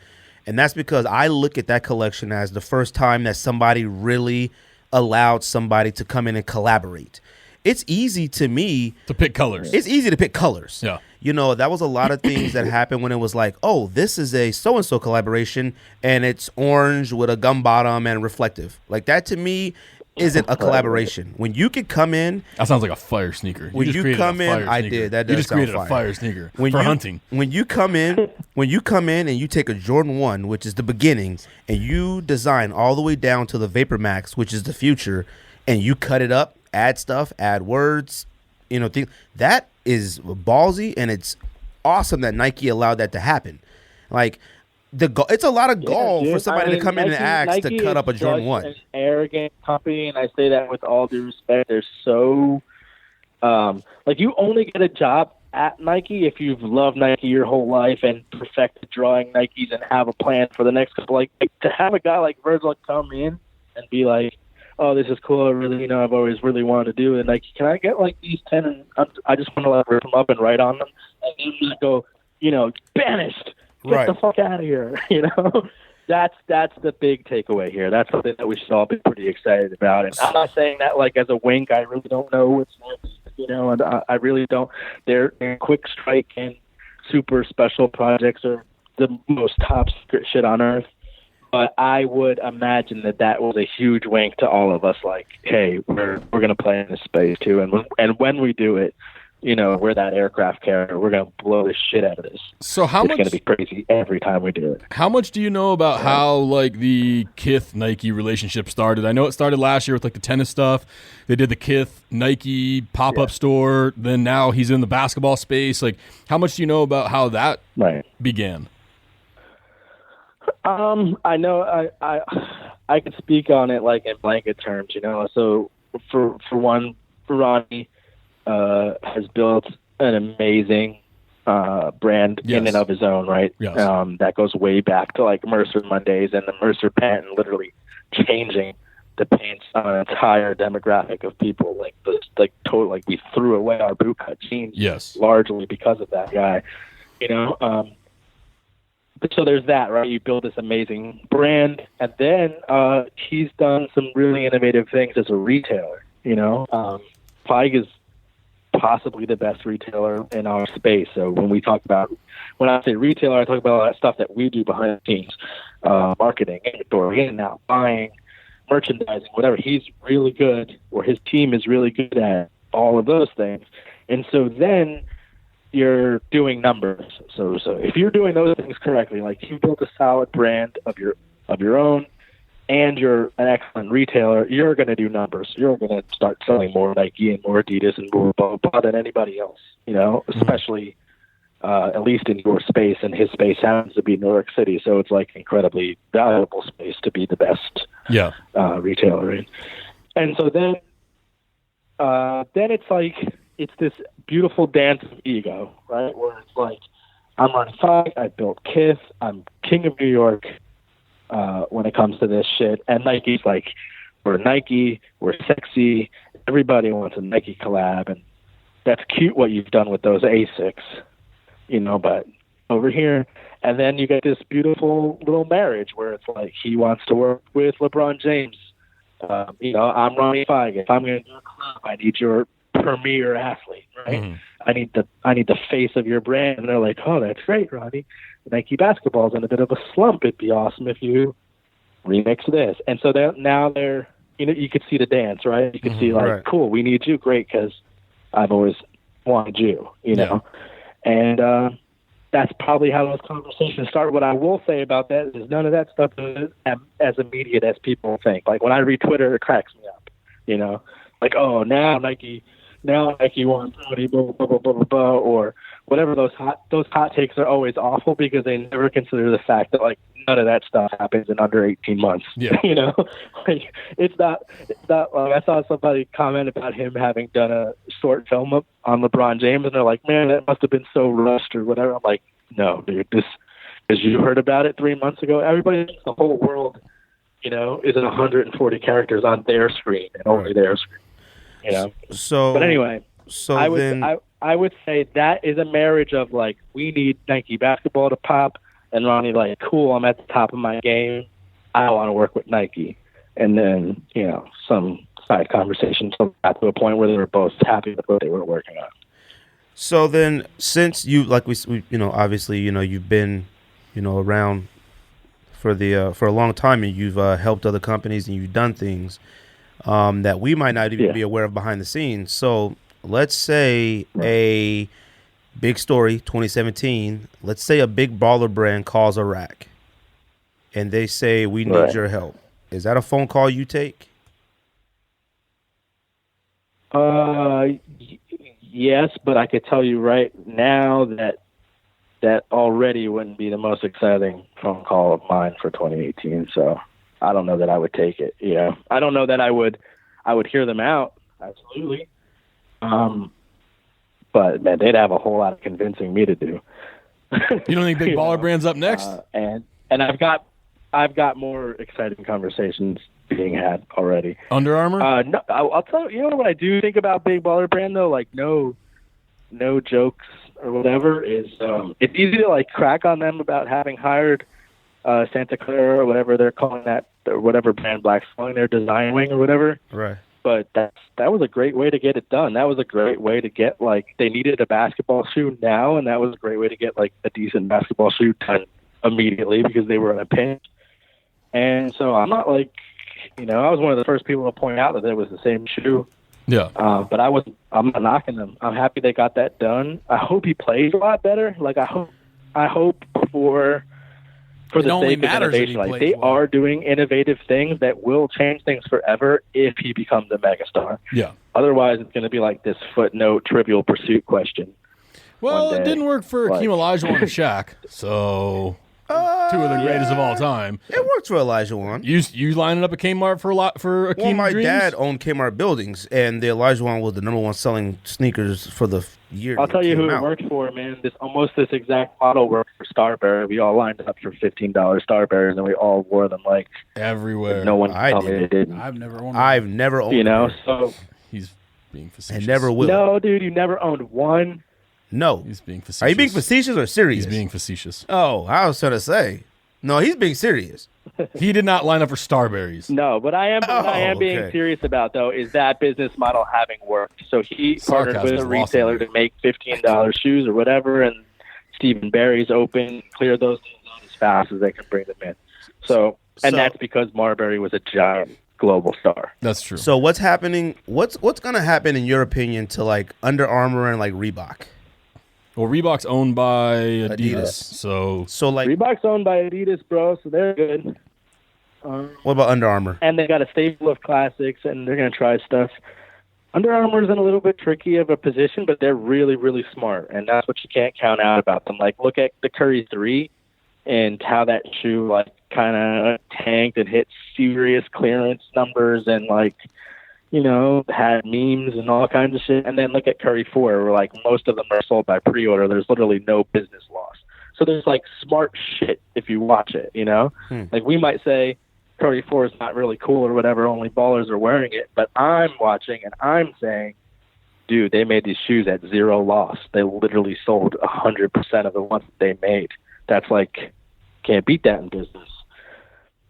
Speaker 1: and that's because I look at that collection as the first time that somebody really allowed somebody to come in and collaborate. It's easy to me
Speaker 2: to pick colors.
Speaker 1: It's easy to pick colors.
Speaker 2: Yeah.
Speaker 1: That was a lot of things that happened when it was like, oh, this is a so-and-so collaboration and it's orange with a gum bottom and reflective. Like that to me isn't a collaboration. When you can come in,
Speaker 2: that sounds like a fire sneaker.
Speaker 1: When you come in, I did. That does
Speaker 2: you just
Speaker 1: sound
Speaker 2: created
Speaker 1: fire.
Speaker 2: A fire sneaker for hunting.
Speaker 1: When you come in, and you take a Jordan 1, which is the beginning, and you design all the way down to the Vapor Max, which is the future, and you cut it up, add stuff, add words, things, that is ballsy, and it's awesome that Nike allowed that to happen. Like, it's a lot of gall for somebody to come in and ask to cut up a Jordan 1.
Speaker 3: An arrogant company, and I say that with all due respect. They're so you only get a job at Nike if you've loved Nike your whole life and perfected drawing Nikes and have a plan for the next couple. Like to have a guy like Virgil come in and be like, oh, this is cool. I really, I've always really wanted to do it. Like, can I get like these 10? And I just want to rip them up and write on them, and then just go, banished. Get the fuck out of here. That's the big takeaway here. That's something that we should all be pretty excited about. And I'm not saying that like as a wink. I really don't know what's next, and I really don't. Their quick strike and super special projects are the most top secret shit on earth. But I would imagine that was a huge wink to all of us. Like, hey, we're gonna play in this space too. And when we do it, we're that aircraft carrier. We're going to blow the shit out of this.
Speaker 2: So
Speaker 3: It's going to be crazy every time we do it.
Speaker 2: How much do you know about how like the Kith Nike relationship started? I know it started last year with like the tennis stuff. They did the Kith Nike pop-up store. Then now he's in the basketball space. Like, how much do you know about how that began?
Speaker 3: I know I could speak on it like in blanket terms, So for one, Ronnie has built an amazing brand in and of his own, right?
Speaker 2: Yes.
Speaker 3: That goes way back to like Mercer Mondays and the Mercer patent, changing the pants on an entire demographic of people. We threw away our bootcut jeans, largely because of that guy. But so there's that, right? You build this amazing brand, and then he's done some really innovative things as a retailer. Feig is possibly the best retailer in our space. So when I say retailer, I talk about all that stuff that we do behind the scenes, marketing, inventory, in and out, buying, merchandising, whatever. He's really good, or his team is really good at all of those things. And so then you're doing numbers. So if you're doing those things correctly, like you built a solid brand of your own, and you're an excellent retailer, you're going to do numbers. You're going to start selling more Nike and more Adidas and more blah, blah, blah than anybody else, especially at least in your space. And his space happens to be New York City. So it's like incredibly valuable space to be the best retailer in. And so then it's like, it's this beautiful dance of ego, right? Where it's like, I'm Ronnie Feig, I built Kith, I'm king of New York, when it comes to this shit. And Nike's like, we're Nike, we're sexy, everybody wants a Nike collab, and that's cute what you've done with those Asics, but over here, and then you get this beautiful little marriage where it's like he wants to work with LeBron James. I'm Ronnie Feig. If I'm going to do a collab, I need your premier athlete, right? Mm-hmm. I need the face of your brand. And they're like, oh, that's great, Ronnie. Nike basketball's in a bit of a slump. It'd be awesome if you remix this. And so now they're, you could see the dance, right? You could see cool, we need you. Great. Cause I've always wanted you, know? And, that's probably how those conversations start. What I will say about that is none of that stuff is as immediate as people think. Like when I read Twitter, it cracks me up, like, oh, now Nike wants blah, blah, blah, blah, blah, blah, or whatever. Those hot takes are always awful because they never consider the fact that like none of that stuff happens in under 18 months.
Speaker 2: Yeah.
Speaker 3: Like it's not like I saw somebody comment about him having done a short film on LeBron James, and they're like, man, that must have been so rushed or whatever. I'm like, no, dude, this, because you heard about it 3 months ago. Everybody thinks the whole world, is in 140 characters on their screen and only their screen.
Speaker 1: So,
Speaker 3: but anyway, I would say that is a marriage of like, we need Nike basketball to pop, and Ronnie like, cool, I'm at the top of my game, I want to work with Nike. And then, some side conversations got to a point where they were both happy with what they were working on.
Speaker 1: So then, since you, like we obviously, you've been, around for a long time, and you've helped other companies and you've done things that we might not even be aware of behind the scenes. So let's say a big story, 2017. Let's say a big baller brand calls a rack, and they say, "We need your help." Is that a phone call you take?
Speaker 3: Yes, but I could tell you right now that already wouldn't be the most exciting phone call of mine for 2018. So I don't know that I would take it. I don't know that I would hear them out. Absolutely. But man, they'd have a whole lot of convincing me to do.
Speaker 2: You don't think big baller brand's up next?
Speaker 3: And I've got more exciting conversations being had already.
Speaker 2: Under Armour?
Speaker 3: No, I'll tell you. What I do think about big baller brand though, like no jokes or whatever, is it's easy to like crack on them about having hired Santa Clara or whatever they're calling that, or whatever brand Black's calling their design wing or whatever.
Speaker 1: Right.
Speaker 3: But that was a great way to get it done. That was a great way to get, like, they needed a basketball shoe now, and that was a great way to get like a decent basketball shoe done immediately because they were in a pinch. And so I'm not like, I was one of the first people to point out that it was the same shoe
Speaker 2: Yeah.
Speaker 3: But I'm not knocking them. I'm happy they got that done. I hope he plays a lot better. Like I hope for the
Speaker 4: only
Speaker 3: sake of
Speaker 4: matters if he
Speaker 3: innovation, like
Speaker 4: plays
Speaker 3: they
Speaker 4: well.
Speaker 3: are doing innovative things that will change things forever if he becomes a megastar.
Speaker 2: Yeah.
Speaker 3: Otherwise, it's going to be like this footnote Trivial Pursuit question.
Speaker 2: Well,
Speaker 3: one
Speaker 2: it
Speaker 3: day.
Speaker 2: didn't work for
Speaker 3: Like-
Speaker 2: Hakeem Olajuwon and Shaq. So two of the greatest of all time.
Speaker 1: It worked for Elijah Wan.
Speaker 2: You lining up at Kmart for Hakeem
Speaker 1: Well, my
Speaker 2: Dreams?
Speaker 1: dad owned Kmart buildings, and the Elijah Wan was the number one selling sneakers for the year.
Speaker 3: I'll
Speaker 1: they
Speaker 3: tell you
Speaker 1: came
Speaker 3: who it
Speaker 1: out.
Speaker 3: worked for, man. This exact model worked for Starberry. We all lined up for $15 Starberries, and we all wore them like
Speaker 2: Everywhere.
Speaker 3: no one
Speaker 1: I
Speaker 3: could tell me
Speaker 1: did.
Speaker 3: they didn't.
Speaker 4: I've never owned.
Speaker 1: I've never owned.
Speaker 3: You know,
Speaker 1: a pair,
Speaker 3: so
Speaker 2: He's being facetious.
Speaker 1: and never will.
Speaker 3: no, dude, you never owned one.
Speaker 1: No.
Speaker 2: He's being facetious.
Speaker 1: Are you being facetious or serious?
Speaker 2: He's being facetious.
Speaker 1: Oh, I was trying to say. No, he's being serious.
Speaker 2: He did not line up for Starberries.
Speaker 3: No, but I am. What I am being
Speaker 1: okay.
Speaker 3: serious about though is that business model having worked. So he partnered
Speaker 2: Sarcasm
Speaker 3: with
Speaker 2: is
Speaker 3: a
Speaker 2: lost
Speaker 3: retailer
Speaker 2: on me.
Speaker 3: to make $15 shoes or whatever, and Stephen Barry's open, clear those things out as fast as they can bring them in. So that's because Marbury was a giant global star.
Speaker 2: That's true.
Speaker 1: So what's happening? What's going to happen in your opinion to like Under Armour and like Reebok?
Speaker 2: Well, Reebok's owned by Adidas.
Speaker 1: Adidas.
Speaker 2: So
Speaker 1: like,
Speaker 3: Reebok's owned by Adidas, bro, so they're good.
Speaker 1: what about Under Armour?
Speaker 3: And they got a stable of classics, and they're going to try stuff. Under Armour's in a little bit tricky of a position, but they're really, really smart, and that's what you can't count out about them. Like, look at the Curry 3 and how that shoe, like, kind of tanked and hit serious clearance numbers and, like, you know, had memes and all kinds of shit. And then look at Curry 4, where, like, most of them are sold by pre-order. There's literally no business loss. So there's, like, smart shit if you watch it, you know? Like, we might say Curry 4 is not really cool or whatever, only ballers are wearing it. But I'm watching and I'm saying, dude, they made these shoes at zero loss. They literally sold 100% of the ones that they made. That's, like, can't beat that in business.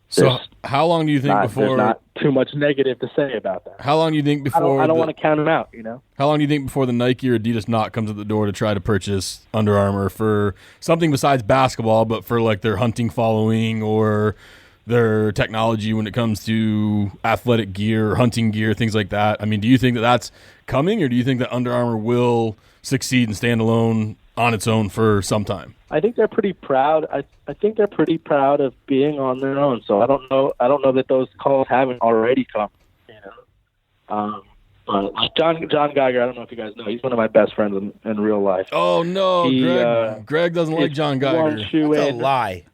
Speaker 2: So
Speaker 3: There's
Speaker 2: how long do you think
Speaker 3: there's
Speaker 2: before?
Speaker 3: not too much negative to say about that.
Speaker 2: How long do you think before?
Speaker 3: I don't want to count them out, you know?
Speaker 2: How long do you think before the Nike or Adidas knot comes at the door to try to purchase Under Armour for something besides basketball, but for like their hunting following or their technology when it comes to athletic gear, hunting gear, things like that? I mean, do you think that that's coming, or do you think that Under Armour will succeed and stand alone on its own for some time?
Speaker 3: I think they're pretty proud. I think they're pretty proud of being on their own. So I don't know that those calls haven't already come. You know, but John Geiger. I don't know if you guys know. He's one of my best friends in real life.
Speaker 2: Oh no,
Speaker 3: He,
Speaker 2: Greg doesn't like
Speaker 3: It's
Speaker 2: John
Speaker 3: one
Speaker 2: Geiger.
Speaker 3: shoe
Speaker 1: That's a
Speaker 3: in.
Speaker 1: lie.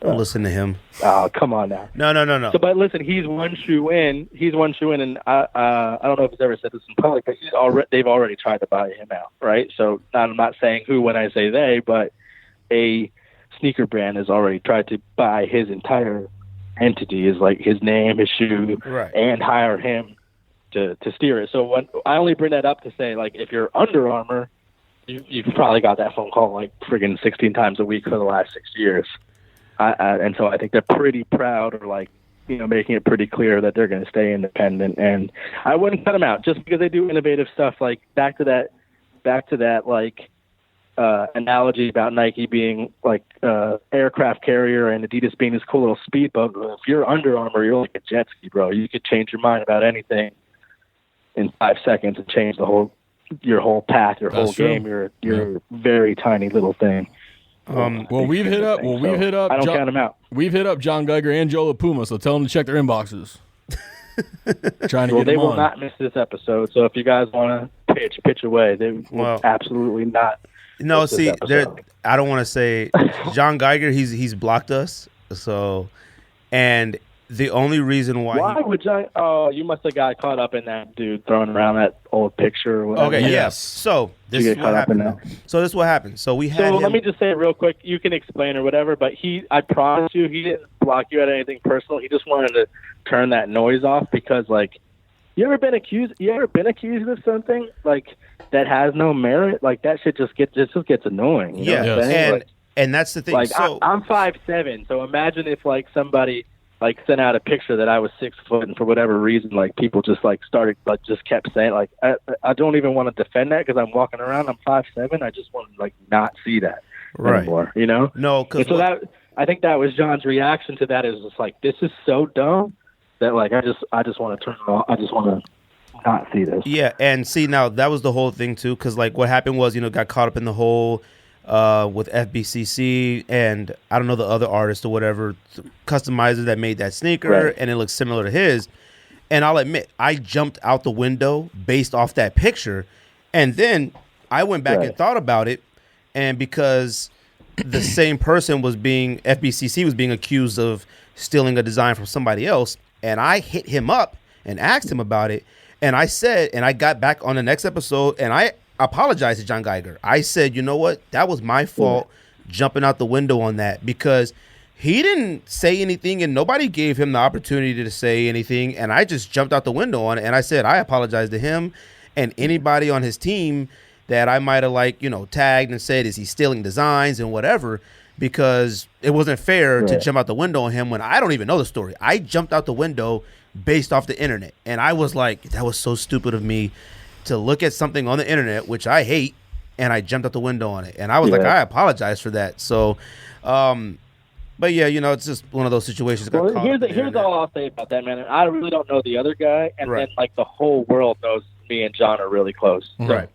Speaker 1: Don't listen to him.
Speaker 3: Oh, come on now.
Speaker 1: No.
Speaker 3: So, but listen, he's one shoe in, and I don't know if he's ever said this in public, but they've already tried to buy him out, right? So I'm not saying who when I say they, but a sneaker brand has already tried to buy his entire entity, is like his name, his shoe,
Speaker 1: Right.
Speaker 3: and hire him to steer it. So when I only bring that up to say, like, if you're Under Armour, you've probably got that phone call like friggin' 16 times a week for the last 6 years. And so I think they're pretty proud, or like, you know, making it pretty clear that they're going to stay independent. And I wouldn't cut them out just because they do innovative stuff. Like back to that, like analogy about Nike being like aircraft carrier and Adidas being this cool little speedboat. If you're Under Armour, you're like a jet ski, bro. You could change your mind about anything in 5 seconds and change your whole path, your
Speaker 2: That's
Speaker 3: whole
Speaker 2: true.
Speaker 3: game. You're a very tiny little thing.
Speaker 2: Well, we've hit up.
Speaker 3: I don't count them out.
Speaker 2: We've hit up John Geiger and Joe LaPuma, so tell them to check their inboxes. Trying to
Speaker 3: Well,
Speaker 2: get
Speaker 3: they
Speaker 2: them
Speaker 3: will
Speaker 2: on.
Speaker 3: not miss this episode. So if you guys want to pitch away, they will
Speaker 1: Well,
Speaker 3: absolutely not.
Speaker 1: No,
Speaker 3: miss this
Speaker 1: see,
Speaker 3: episode.
Speaker 1: I don't want to say John Geiger. He's blocked us. So, and the only reason
Speaker 3: Why would John? Oh, you must have got caught up in that dude throwing around that old picture. Or whatever.
Speaker 1: Okay,
Speaker 2: Yes.
Speaker 1: yes. So this
Speaker 3: You
Speaker 1: is
Speaker 3: get
Speaker 1: what
Speaker 3: caught up in
Speaker 1: happened.
Speaker 3: that.
Speaker 1: Though. So this is what happened. So we had
Speaker 3: So
Speaker 1: him.
Speaker 3: let me just say it real quick. You can explain or whatever, but I promise you, he didn't block you at anything personal. He just wanted to turn that noise off because, like, you ever been accused of something like that has no merit? Like that shit just gets annoying. You know
Speaker 1: yeah,
Speaker 3: what I'm saying?
Speaker 1: and and that's the thing.
Speaker 3: Like
Speaker 1: so
Speaker 3: I'm 5'7", so imagine if like somebody like sent out a picture that I was 6 foot, and for whatever reason, like people just like started like just kept saying like I don't even want to defend that because I'm walking around, I'm 5'7". I just want to like not see that anymore, you know?
Speaker 1: no,
Speaker 3: And
Speaker 1: because
Speaker 3: so I think that was John's reaction to that, is just like, this is so dumb that like I just want to turn it off. I just want to not see this.
Speaker 1: Yeah, and see, now that was the whole thing too, because like what happened was, got caught up in the whole with FBCC and I don't know the other artist or whatever customizer that made that sneaker,
Speaker 3: Right.
Speaker 1: and it looks similar to his. And I'll admit, I jumped out the window based off that picture, and then I went back and thought about it, and because the same person FBCC was being accused of stealing a design from somebody else, and I hit him up and asked him about it, and I said, and I got back on the next episode, and I apologized to John Geiger. I said, you know what, that was my fault jumping out the window on that, because he didn't say anything and nobody gave him the opportunity to say anything, and I just jumped out the window on it, and I said I apologize to him and anybody on his team that I might have tagged and said, is he stealing designs and whatever, because it wasn't fair to jump out the window on him when I don't even know the story. I jumped out the window based off the internet, and I was like, that was so stupid of me to look at something on the internet, which I hate, and I jumped out the window on it, and I was like, I apologize for that. So, but yeah, it's just one of those situations.
Speaker 3: Well, here's all I'll say about that, man. I really don't know the other guy, and then like the whole world knows me and John are really close. So
Speaker 1: right.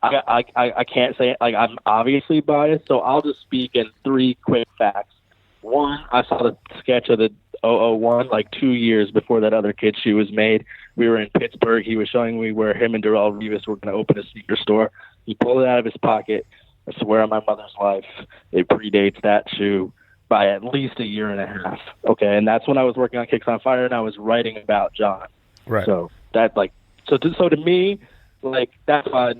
Speaker 3: I can't say, like, I'm obviously biased, so I'll just speak in 3 quick facts. One, I saw the sketch of the 001 like 2 years before that other kid's shoe was made. We were in Pittsburgh. He was showing me where him and Darrell Revis were going to open a sneaker store. He pulled it out of his pocket. I swear on my mother's life, it predates that shoe by at least a year and a half. Okay, and that's when I was working on Kicks on Fire, and I was writing about John.
Speaker 1: Right.
Speaker 3: So that so to me, like, that's why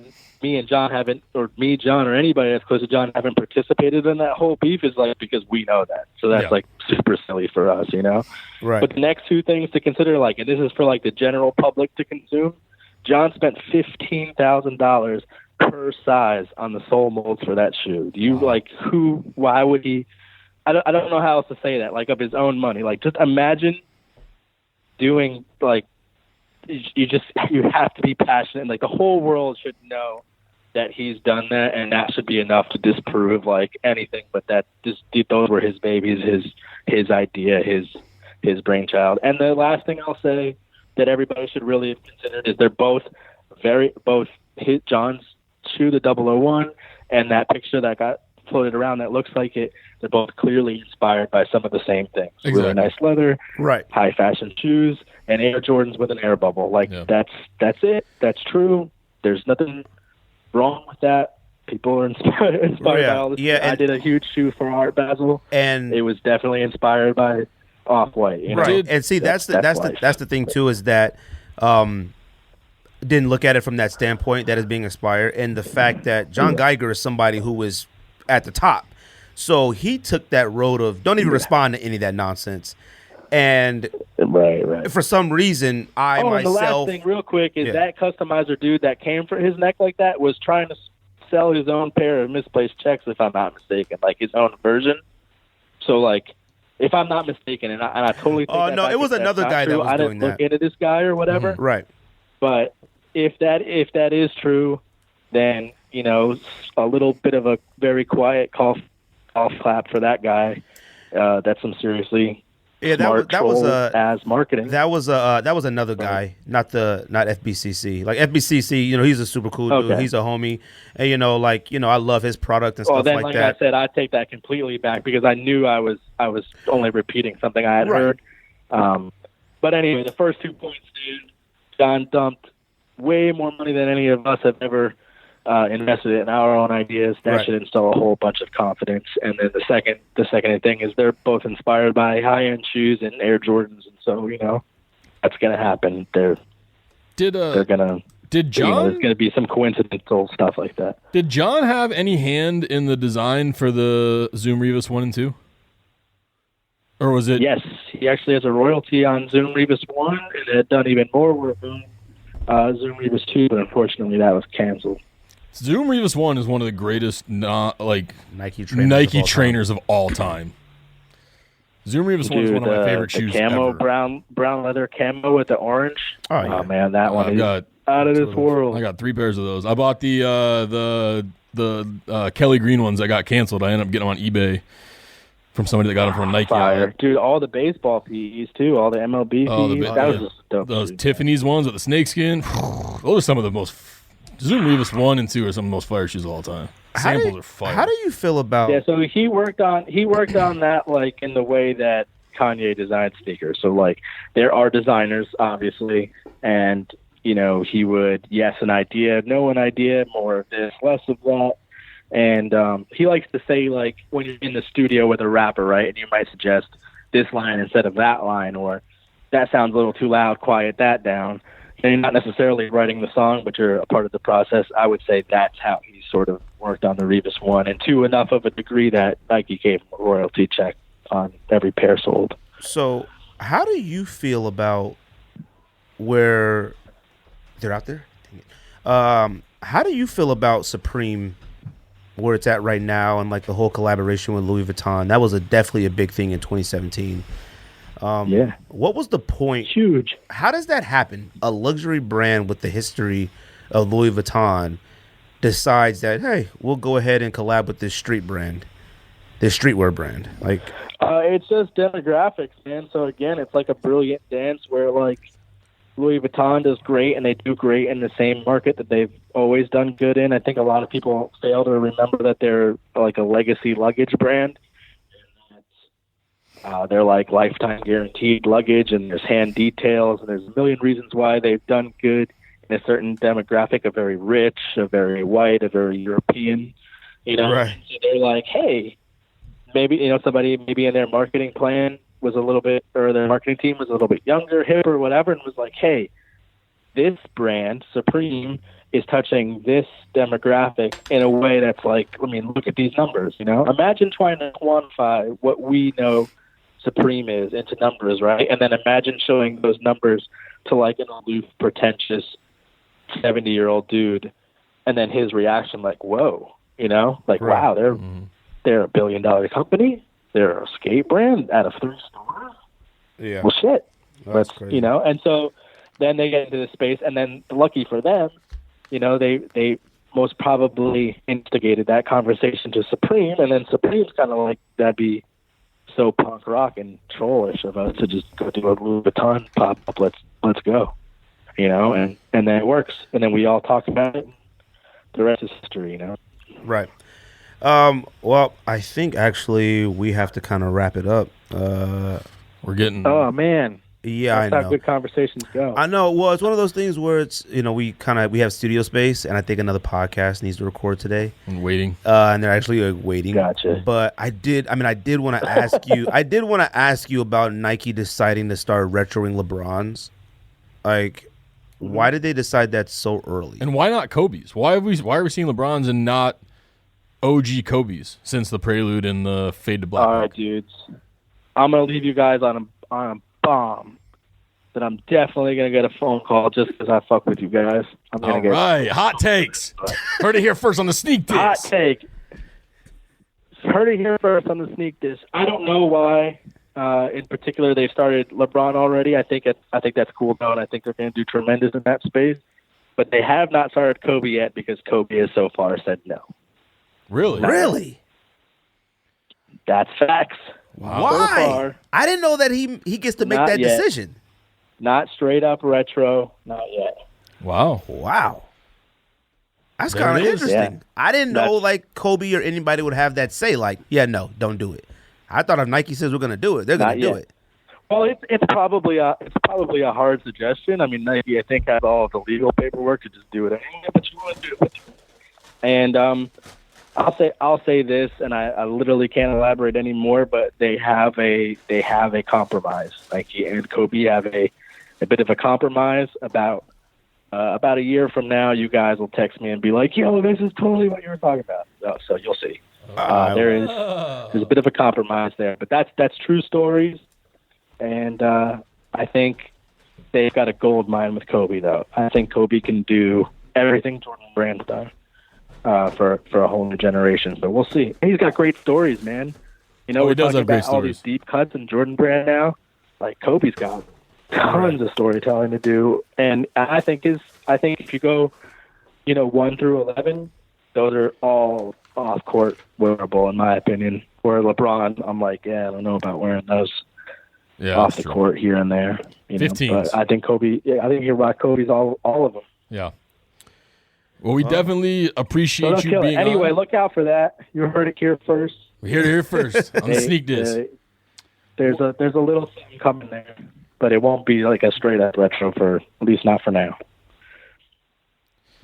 Speaker 3: me and John haven't, or me, John, or anybody that's close to John haven't participated in that whole beef, is like because we know that. So that's like super silly for us,
Speaker 1: Right.
Speaker 3: But the next 2 things to consider, like, and this is for like the general public to consume, John spent $15,000 per size on the sole molds for that shoe. Do you why would he? I don't know how else to say that. Like, of his own money. Like, just imagine doing, like, you have to be passionate. And, like, the whole world should know that he's done that, and that should be enough to disprove, like, anything. But those were his babies, his idea, his brainchild. And the last thing I'll say that everybody should really have considered is they're both John's shoe, the 001, and that picture that got floated around that looks like it. They're both clearly inspired by some of the same things.
Speaker 2: Exactly.
Speaker 3: Really nice leather,
Speaker 1: Right.
Speaker 3: high fashion shoes, and Air Jordans with an air bubble. Like, that's it. That's true. There's nothing wrong with that. People are inspired by all this.
Speaker 1: Yeah,
Speaker 3: I did a huge shoe for Art Basel,
Speaker 1: and
Speaker 3: it was definitely inspired by Off-White.
Speaker 1: Right. And see, that's the thing too, is that didn't look at it from that standpoint, that is being inspired, and the fact that John Geiger is somebody who is at the top. So he took that road of don't even respond to any of that nonsense. And
Speaker 3: right.
Speaker 1: for some reason,
Speaker 3: and the last thing real quick is that customizer dude that came for his neck like that was trying to sell his own pair of misplaced checks, if I'm not mistaken, like his own version. So, like, if I'm not mistaken, and I totally think
Speaker 1: it was another guy that was doing that.
Speaker 3: I didn't look into this guy or whatever.
Speaker 1: Mm-hmm. Right.
Speaker 3: But if that is true, then, a little bit of a very quiet golf clap for that guy. That's some seriously smart
Speaker 1: that was
Speaker 3: as marketing.
Speaker 1: That was another guy, not FBCC. Like FBCC, he's a super cool dude. He's a homie, and I love his product and stuff like that.
Speaker 3: I said, I take that completely back because I knew I was only repeating something I had heard. But anyway, the first 2 points, dude. John dumped way more money than any of us have ever invested in our own ideas. That should instill a whole bunch of confidence. And then the second thing is they're both inspired by high-end shoes and Air Jordans, and so that's going to happen. They're going to.
Speaker 2: Did John?
Speaker 3: There's going to be some coincidental stuff like that.
Speaker 2: Did John have any hand in the design for the Zoom Revis 1 and 2? Or was it?
Speaker 3: Yes, he actually has a royalty on Zoom Revis 1, and had done even more work on Zoom Revis 2, but unfortunately that was canceled.
Speaker 2: Zoom Revis 1 is one of the greatest
Speaker 1: Nike
Speaker 2: trainers of all time. Zoom Revis 1 is one of my favorite shoes
Speaker 3: camo
Speaker 2: ever.
Speaker 3: brown leather camo with the orange.
Speaker 1: Oh
Speaker 3: man, that one is out of this world.
Speaker 2: I got 3 pairs of those. I bought the Kelly Green ones that got canceled. I ended up getting them on eBay. from somebody that got them from a Nike
Speaker 3: Fire.
Speaker 2: outlet.
Speaker 3: Dude, all the baseball PEs, too. All the MLB PEs. That was just dope.
Speaker 2: Those Tiffany's ones with the snakeskin. Those are some of the most. Zoom Revis 1 and 2 are some of the most fire shoes of all time. Samples are fire.
Speaker 1: How do you feel about?
Speaker 3: Yeah, so he worked on that like in the way that Kanye designed sneakers. So like there are designers, obviously, and he would an idea, no an idea, more of this, less of that. And he likes to say, like, when you're in the studio with a rapper, right, and you might suggest this line instead of that line, or that sounds a little too loud, quiet that down. And you're not necessarily writing the song, but you're a part of the process. I would say that's how he sort of worked on the Revis 1, and to enough of a degree that Nike gave him a royalty check on every pair sold.
Speaker 1: So how do you feel about where they're out there? How do you feel about Supreme, where it's at right now, and like the whole collaboration with Louis Vuitton? That was definitely a big thing in 2017.
Speaker 3: Yeah.
Speaker 1: What was the point?
Speaker 3: Huge.
Speaker 1: How does that happen? A luxury brand with the history of Louis Vuitton decides that, hey, we'll go ahead and collab with this this streetwear brand. Like,
Speaker 3: it's just demographics, man. So again, it's like a brilliant dance where like Louis Vuitton does great, and they do great in the same market that they've always done good in. I think a lot of people fail to remember that they're like a legacy luggage brand. They're like lifetime guaranteed luggage, and there's hand details, and there's a million reasons why they've done good in a certain demographic, a very rich, a very white, a very European,
Speaker 1: Right.
Speaker 3: So they're like, hey, maybe, somebody maybe in their marketing plan was a little bit, or their marketing team was a little bit younger, hip, or whatever, and was like, hey, this brand, Supreme, is touching this demographic in a way that's like, look at these numbers, Imagine trying to quantify what we know Supreme is into numbers, right? And then imagine showing those numbers to like an aloof, pretentious 70-year-old dude, and then his reaction like, whoa, like,
Speaker 1: Right.
Speaker 3: wow, they're $1 billion company. They're a skate brand out of 3 stores.
Speaker 1: Yeah.
Speaker 3: Well, shit.
Speaker 1: That's crazy.
Speaker 3: And so then they get into the space, and then lucky for them, they most probably instigated that conversation to Supreme, and then Supreme's kind of like, that'd be so punk rock and trollish of us to just go do a Louis Vuitton pop up. Let's go, and then it works, and then we all talk about it. The rest is history,
Speaker 1: Right. Well, I think actually we have to kind of wrap it up.
Speaker 2: We're getting.
Speaker 3: Oh man,
Speaker 1: Yeah,
Speaker 3: that's
Speaker 1: I
Speaker 3: how
Speaker 1: know.
Speaker 3: good conversations go.
Speaker 1: I know. Well, it's one of those things where it's we have studio space, and I think another podcast needs to record today.
Speaker 2: I'm waiting.
Speaker 1: And they're actually waiting.
Speaker 3: Gotcha.
Speaker 1: But I did want to ask you. I did want to ask you about Nike deciding to start retroing LeBrons. Like, why did they decide that so early?
Speaker 2: And why not Kobe's? Why are we seeing LeBrons and not OG Kobe's since the Prelude and the Fade to Black?
Speaker 3: All right, dudes. I'm gonna leave you guys on a bomb. That I'm definitely gonna get a phone call just because I fuck with you guys. I'm gonna
Speaker 2: All right, hot takes. Heard it here first on the Sneak Dish.
Speaker 3: hot take. Heard it here first on the Sneak Dish. I don't know why. In particular, they've started LeBron already. I think that's cool though, and I think they're going to do tremendous in that space. But they have not started Kobe yet because Kobe has so far said no.
Speaker 2: Really?
Speaker 1: Really?
Speaker 3: That's facts.
Speaker 2: Wow.
Speaker 1: Why?
Speaker 3: So far,
Speaker 1: I didn't know that he gets to make
Speaker 3: Not
Speaker 1: that
Speaker 3: yet.
Speaker 1: decision.
Speaker 3: not straight up retro. Not yet.
Speaker 2: Wow.
Speaker 1: Wow. That's
Speaker 2: There
Speaker 1: kind
Speaker 2: it
Speaker 1: of
Speaker 2: is.
Speaker 1: interesting.
Speaker 3: Yeah.
Speaker 1: I didn't know
Speaker 3: That's-
Speaker 1: like Kobe or anybody would have that say like, yeah, no, don't do it. I thought if Nike says we're going to do it, they're going
Speaker 3: Not
Speaker 1: to do
Speaker 3: yet.
Speaker 1: it.
Speaker 3: Well, it's probably a hard suggestion. I mean, Nike, I think, has all of the legal paperwork to just do it anyway, but you want to do it. And I'll say this, and I literally can't elaborate anymore. But they have a compromise. Nike and Kobe have a bit of a compromise about a year from now. You guys will text me and be like, "Yo, this is totally what you were talking about." So you'll see. There's a bit of a compromise there, but that's true stories. And I think they've got a gold mine with Kobe, though. I think Kobe can do everything Jordan Brand's done for a whole new generation. But we'll see. He's got great stories, man.
Speaker 2: He
Speaker 3: We're
Speaker 2: does
Speaker 3: talking
Speaker 2: have great
Speaker 3: about all these
Speaker 2: stories.
Speaker 3: deep cuts in Jordan Brand now. Like Kobe's got tons of storytelling to do, and I think if you go, 1 through 11, those are all off court wearable in my opinion. Where LeBron, I'm like, yeah, I don't know about wearing those off the court here and there.
Speaker 2: 15s.
Speaker 3: But I think Kobe. Yeah, I think you rock Kobe's all of them.
Speaker 2: Yeah. Well, we definitely appreciate you being
Speaker 3: anyway,
Speaker 2: on.
Speaker 3: look out for that. You heard it here first.
Speaker 2: We're here to hear first on the Sneak Diss.
Speaker 3: There's a little thing coming there, but it won't be like a straight up retro for at least not for now.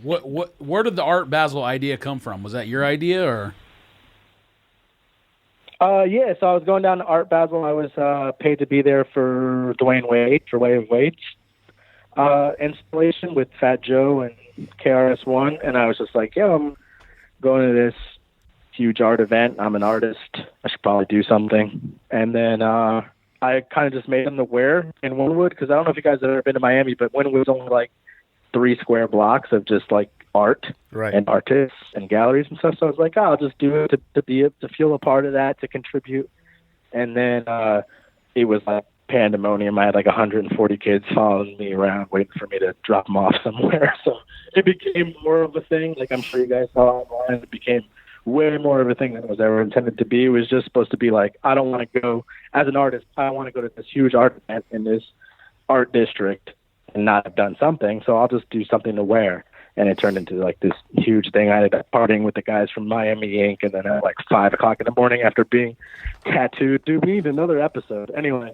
Speaker 4: Where did the Art Basel idea come from? Was that your idea or?
Speaker 3: Yeah, so I was going down to Art Basel. I was paid to be there for Dwayne Wade, for Way of Wade's installation with Fat Joe and KRS-One, and I was just like, yeah, I'm going to this huge art event. I'm an artist. I should probably do something. And then I kind of just made them to wear in Wynwood, because I don't know if you guys have ever been to Miami, but Wynwood's only like 3 square blocks of just like art and artists and galleries and stuff. So I was like, oh, I'll just do it to feel a part of that, to contribute. And then it was like pandemonium. I had like 140 kids following me around, waiting for me to drop them off somewhere. So it became more of a thing. Like I'm sure you guys saw online, it became way more of a thing than it was ever intended to be. It was just supposed to be like, I don't want to go as an artist. I want to go to this huge art event in this art district and not have done something. So I'll just do something to wear. And it turned into like this huge thing. I ended up partying with the guys from Miami Ink. And then at like 5 o'clock in the morning after being tattooed, dude, we need another episode. Anyway.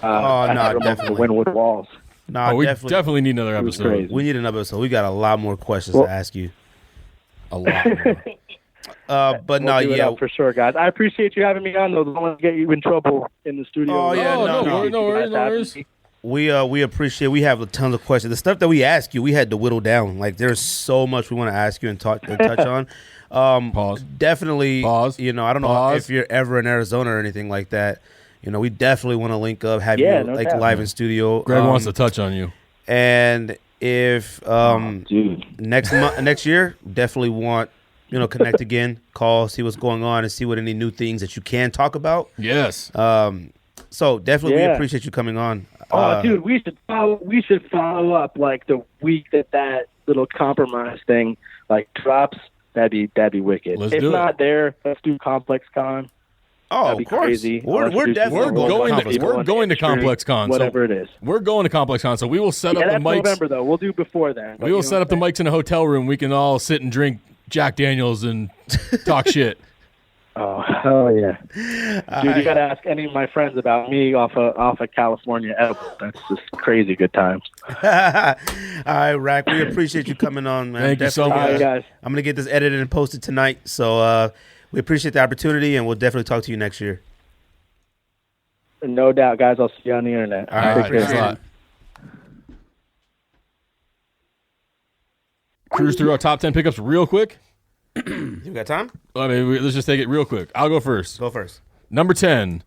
Speaker 1: No, definitely.
Speaker 3: The Wynwood walls.
Speaker 1: No,
Speaker 2: we definitely need another episode.
Speaker 1: We need another episode. We got a lot more questions to ask you.
Speaker 2: A lot more.
Speaker 1: But
Speaker 3: we'll do it for sure, guys. I appreciate you having me on, though. Don't want to get you in trouble in the studio.
Speaker 1: Oh, yeah,
Speaker 2: no worries.
Speaker 1: We appreciate. We have tons of questions. The stuff that we ask you, we had to whittle down. Like there's so much we want to ask you and touch on.
Speaker 2: Pause.
Speaker 1: Definitely.
Speaker 2: Pause.
Speaker 1: I don't know if you're ever in Arizona or anything like that. We definitely want to link up, have you live in studio.
Speaker 2: Greg wants to touch on you.
Speaker 1: And if next year, definitely want connect again, call, see what's going on, and see what any new things that you can talk about.
Speaker 2: Yes.
Speaker 1: So definitely, we appreciate you coming on.
Speaker 3: Dude, we should follow up like the week that little compromise thing like drops. That'd be wicked. If not there, let's do Complex Con.
Speaker 1: Oh, of course.
Speaker 3: Crazy.
Speaker 2: We're going to Complex Con.
Speaker 3: Whatever it is.
Speaker 2: We're going to Complex Con, so we will set up the mics.
Speaker 3: November, though. We'll do before then.
Speaker 2: We will set up the mics in a hotel room. We can all sit and drink Jack Daniels and talk shit.
Speaker 3: Oh yeah. Dude, you got to ask any of my friends about me off of California edible. That's just crazy good times.
Speaker 1: All right, Rack. We appreciate you coming on, man.
Speaker 2: Thank you so much.
Speaker 3: All right, guys.
Speaker 1: I'm going to get this edited and posted tonight, so we appreciate the opportunity, and we'll definitely talk to you next year.
Speaker 3: No doubt, guys. I'll see you on the internet.
Speaker 1: All right,
Speaker 2: thanks a lot. Cruise through our top 10 pickups real quick.
Speaker 1: You got time?
Speaker 2: Let's just take it real quick. I'll go first.
Speaker 1: Go first.
Speaker 2: Number 10,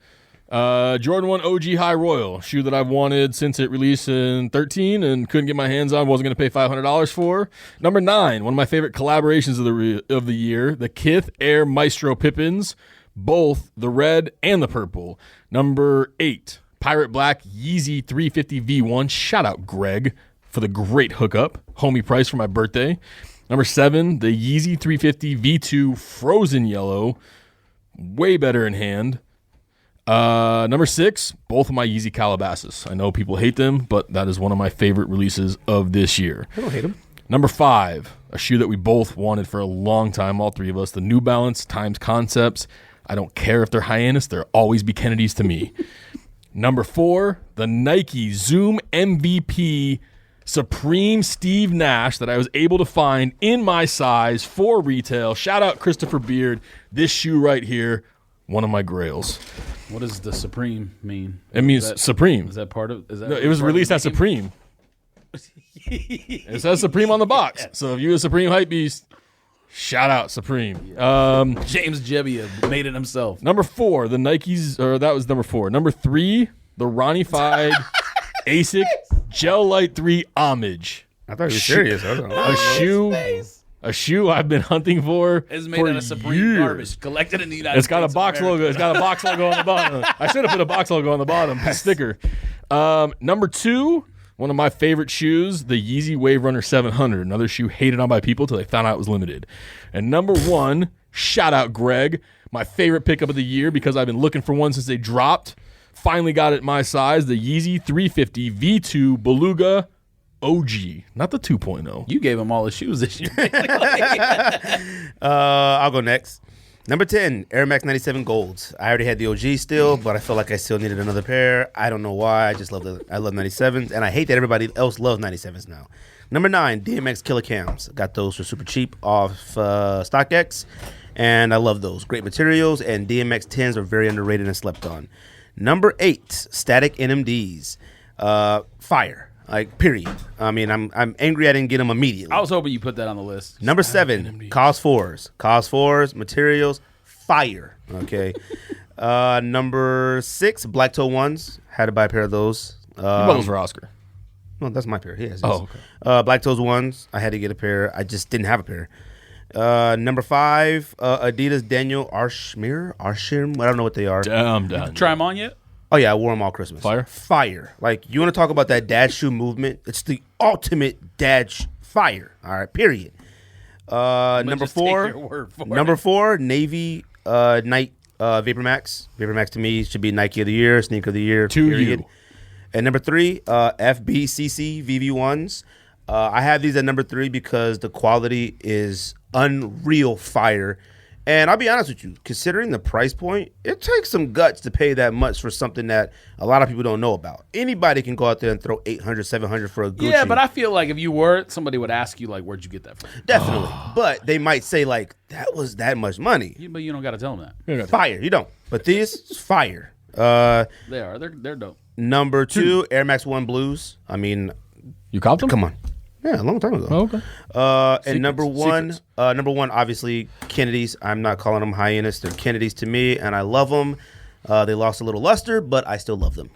Speaker 2: Jordan 1 OG High Royal, shoe that I've wanted since it released in 13 and couldn't get my hands on, wasn't going to pay $500 for. Number 9, one of my favorite collaborations of the year, the Kith Air Maestro Pippins, both the red and the purple. Number 8, Pirate Black Yeezy 350 V1. Shout out Greg for the great hookup. Homie price for my birthday. Number 7, the Yeezy 350 V2 Frozen Yellow. Way better in hand. Number 6, both of my Yeezy Calabasas. I know people hate them, but that is one of my favorite releases of this year.
Speaker 1: I don't hate them.
Speaker 2: Number 5, a shoe that we both wanted for a long time, all three of us, the New Balance Times Concepts. I don't care if they're Hyannis, they'll always be Kennedys to me. Number 4, the Nike Zoom MVP Supreme Steve Nash that I was able to find in my size for retail. Shout out Christopher Beard. This shoe right here, one of my grails.
Speaker 4: What does the Supreme mean?
Speaker 2: It means Supreme.
Speaker 4: Is that part of? Is that?
Speaker 2: No, it was released as Supreme. It says Supreme on the box. Yeah. So if you're a Supreme hype beast, shout out Supreme.
Speaker 4: James Jebbia made it himself.
Speaker 2: Number 4, the Nikes, or that was number 4. Number 3, the Ronnie-fied ASIC Gel Light 3 Homage.
Speaker 1: I thought you were serious.
Speaker 2: A shoe I've been hunting for.
Speaker 4: It's made out of Supreme garbage, collected in the United States.
Speaker 2: It's got a box logo. It's got a box logo on the bottom. I should have put a box logo on the bottom, a sticker. Number 2, one of my favorite shoes, the Yeezy Wave Runner 700. Another shoe hated on by people until they found out it was limited. And number 1, Shout out Greg. My favorite pickup of the year because I've been looking for one since they dropped. Finally got it my size, the Yeezy 350 V2 Beluga OG, not the 2.0.
Speaker 4: You gave him all his shoes this year.
Speaker 1: I'll go next. Number 10, Air Max 97 Golds. I already had the OG still, but I feel like I still needed another pair. I don't know why. I just love 97s, and I hate that everybody else loves 97s now. Number 9, DMX Killer Cams. Got those for super cheap off StockX, and I love those. Great materials, and DMX 10s are very underrated and slept on. Number 8, Static NMDs. Fire. Like, period. I mean, I'm angry I didn't get them immediately.
Speaker 4: I was hoping you put that on the list.
Speaker 1: Number 7, Cos 4s. Cos 4s, materials, fire. Okay. Number 6, Black Toe 1s. Had to buy a pair of those.
Speaker 2: You bought those for Oscar.
Speaker 1: No, that's my pair. He has his.
Speaker 2: Oh, okay.
Speaker 1: Black Toes 1s. I had to get a pair. I just didn't have a pair. Number 5, Adidas Daniel Arshim. I don't know what they are.
Speaker 2: Damn, done.
Speaker 4: Try them on yet?
Speaker 1: Oh, yeah, I wore them all Christmas.
Speaker 2: Fire?
Speaker 1: Like, you want to talk about that dad shoe movement? It's the ultimate dad fire. All right, period. Number 4, Navy Night Vapor Max. Vapor Max to me should be Nike of the Year, Sneaker of the Year.
Speaker 2: You.
Speaker 1: And number 3, FBCC VV1s. I have these at number 3 because the quality is unreal fire. And I'll be honest with you, considering the price point, it takes some guts to pay that much for something that a lot of people don't know about. Anybody can go out there and throw $800, $700 for a Gucci.
Speaker 4: Yeah, but I feel like if you were, somebody would ask you, like, where'd you get that from?
Speaker 1: Definitely. But they might say, like, that was that much money.
Speaker 4: But you don't got to tell them that.
Speaker 1: Fire. You don't. But these, fire.
Speaker 4: They are. They're dope.
Speaker 1: Number 2, Air Max 1 Blues. I mean,
Speaker 2: You copped them?
Speaker 1: come on. Yeah, a long time ago.
Speaker 2: Oh, okay.
Speaker 1: And number one, obviously Kennedy's. I'm not calling them hyenas; they're Kennedy's to me, and I love them. They lost a little luster, but I still love them.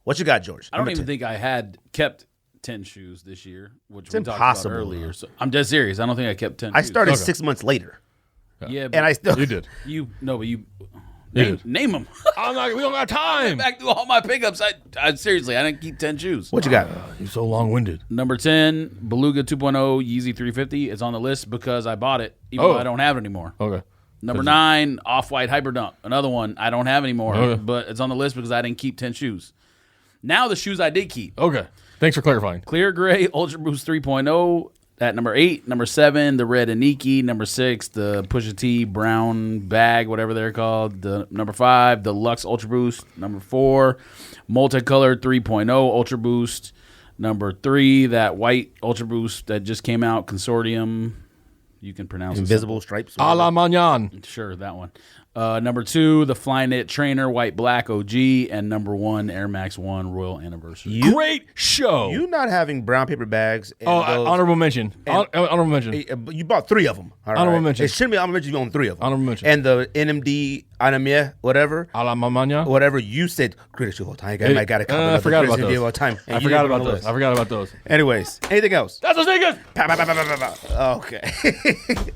Speaker 1: What you got, George?
Speaker 4: I don't even think I had kept 10 shoes this year, which
Speaker 1: It's
Speaker 4: we talked
Speaker 1: impossible.
Speaker 4: about earlier. So I'm dead serious. I don't think I kept 10.
Speaker 1: I
Speaker 4: shoes.
Speaker 1: started 6 months later,
Speaker 4: Yeah, but
Speaker 1: and I still
Speaker 2: You did.
Speaker 4: Name them.
Speaker 2: We don't got time.
Speaker 4: Back through all my pickups. I seriously, I didn't keep 10 shoes.
Speaker 1: What you got?
Speaker 2: You're so long-winded.
Speaker 4: Number 10, Beluga 2.0 Yeezy 350. It's on the list because I bought it, even though I don't have it anymore.
Speaker 2: Okay.
Speaker 4: Number 9, Off-White Hyperdunk. Another one I don't have anymore,
Speaker 2: Okay.
Speaker 4: but it's on the list because I didn't keep 10 shoes. Now the shoes I did keep.
Speaker 2: Okay. Thanks for clarifying.
Speaker 4: Clear Gray Ultra Boost 3.0 at number 8. Number 7, the Red Aniki. Number 6, the Pusha T brown bag, whatever they're called. The number 5, the Lux Ultra Boost. Number 4, Multicolored 3.0 Ultra Boost. Number 3, that white Ultra Boost that just came out, Consortium. You can pronounce it.
Speaker 1: Invisible stripes.
Speaker 2: A la Magnan.
Speaker 4: Sure, that one. Number 2, the Flyknit Trainer White Black OG, and number 1, Air Max 1 Royal Anniversary.
Speaker 2: Great show.
Speaker 1: You not having brown paper bags. And
Speaker 2: honorable mention. Honorable mention.
Speaker 1: You bought 3 of them. All right?
Speaker 2: Honorable mention.
Speaker 1: It shouldn't be honorable mention. You own 3 of them.
Speaker 2: Honorable mention.
Speaker 1: And the NMD Anamia, whatever.
Speaker 2: A la Magnan.
Speaker 1: Whatever you said. Greatest show of all time. I got a
Speaker 2: I forgot about those.
Speaker 1: Of all time.
Speaker 2: I forgot about those.
Speaker 1: Anyways, anything else?
Speaker 2: That's the sneakers.
Speaker 1: Okay.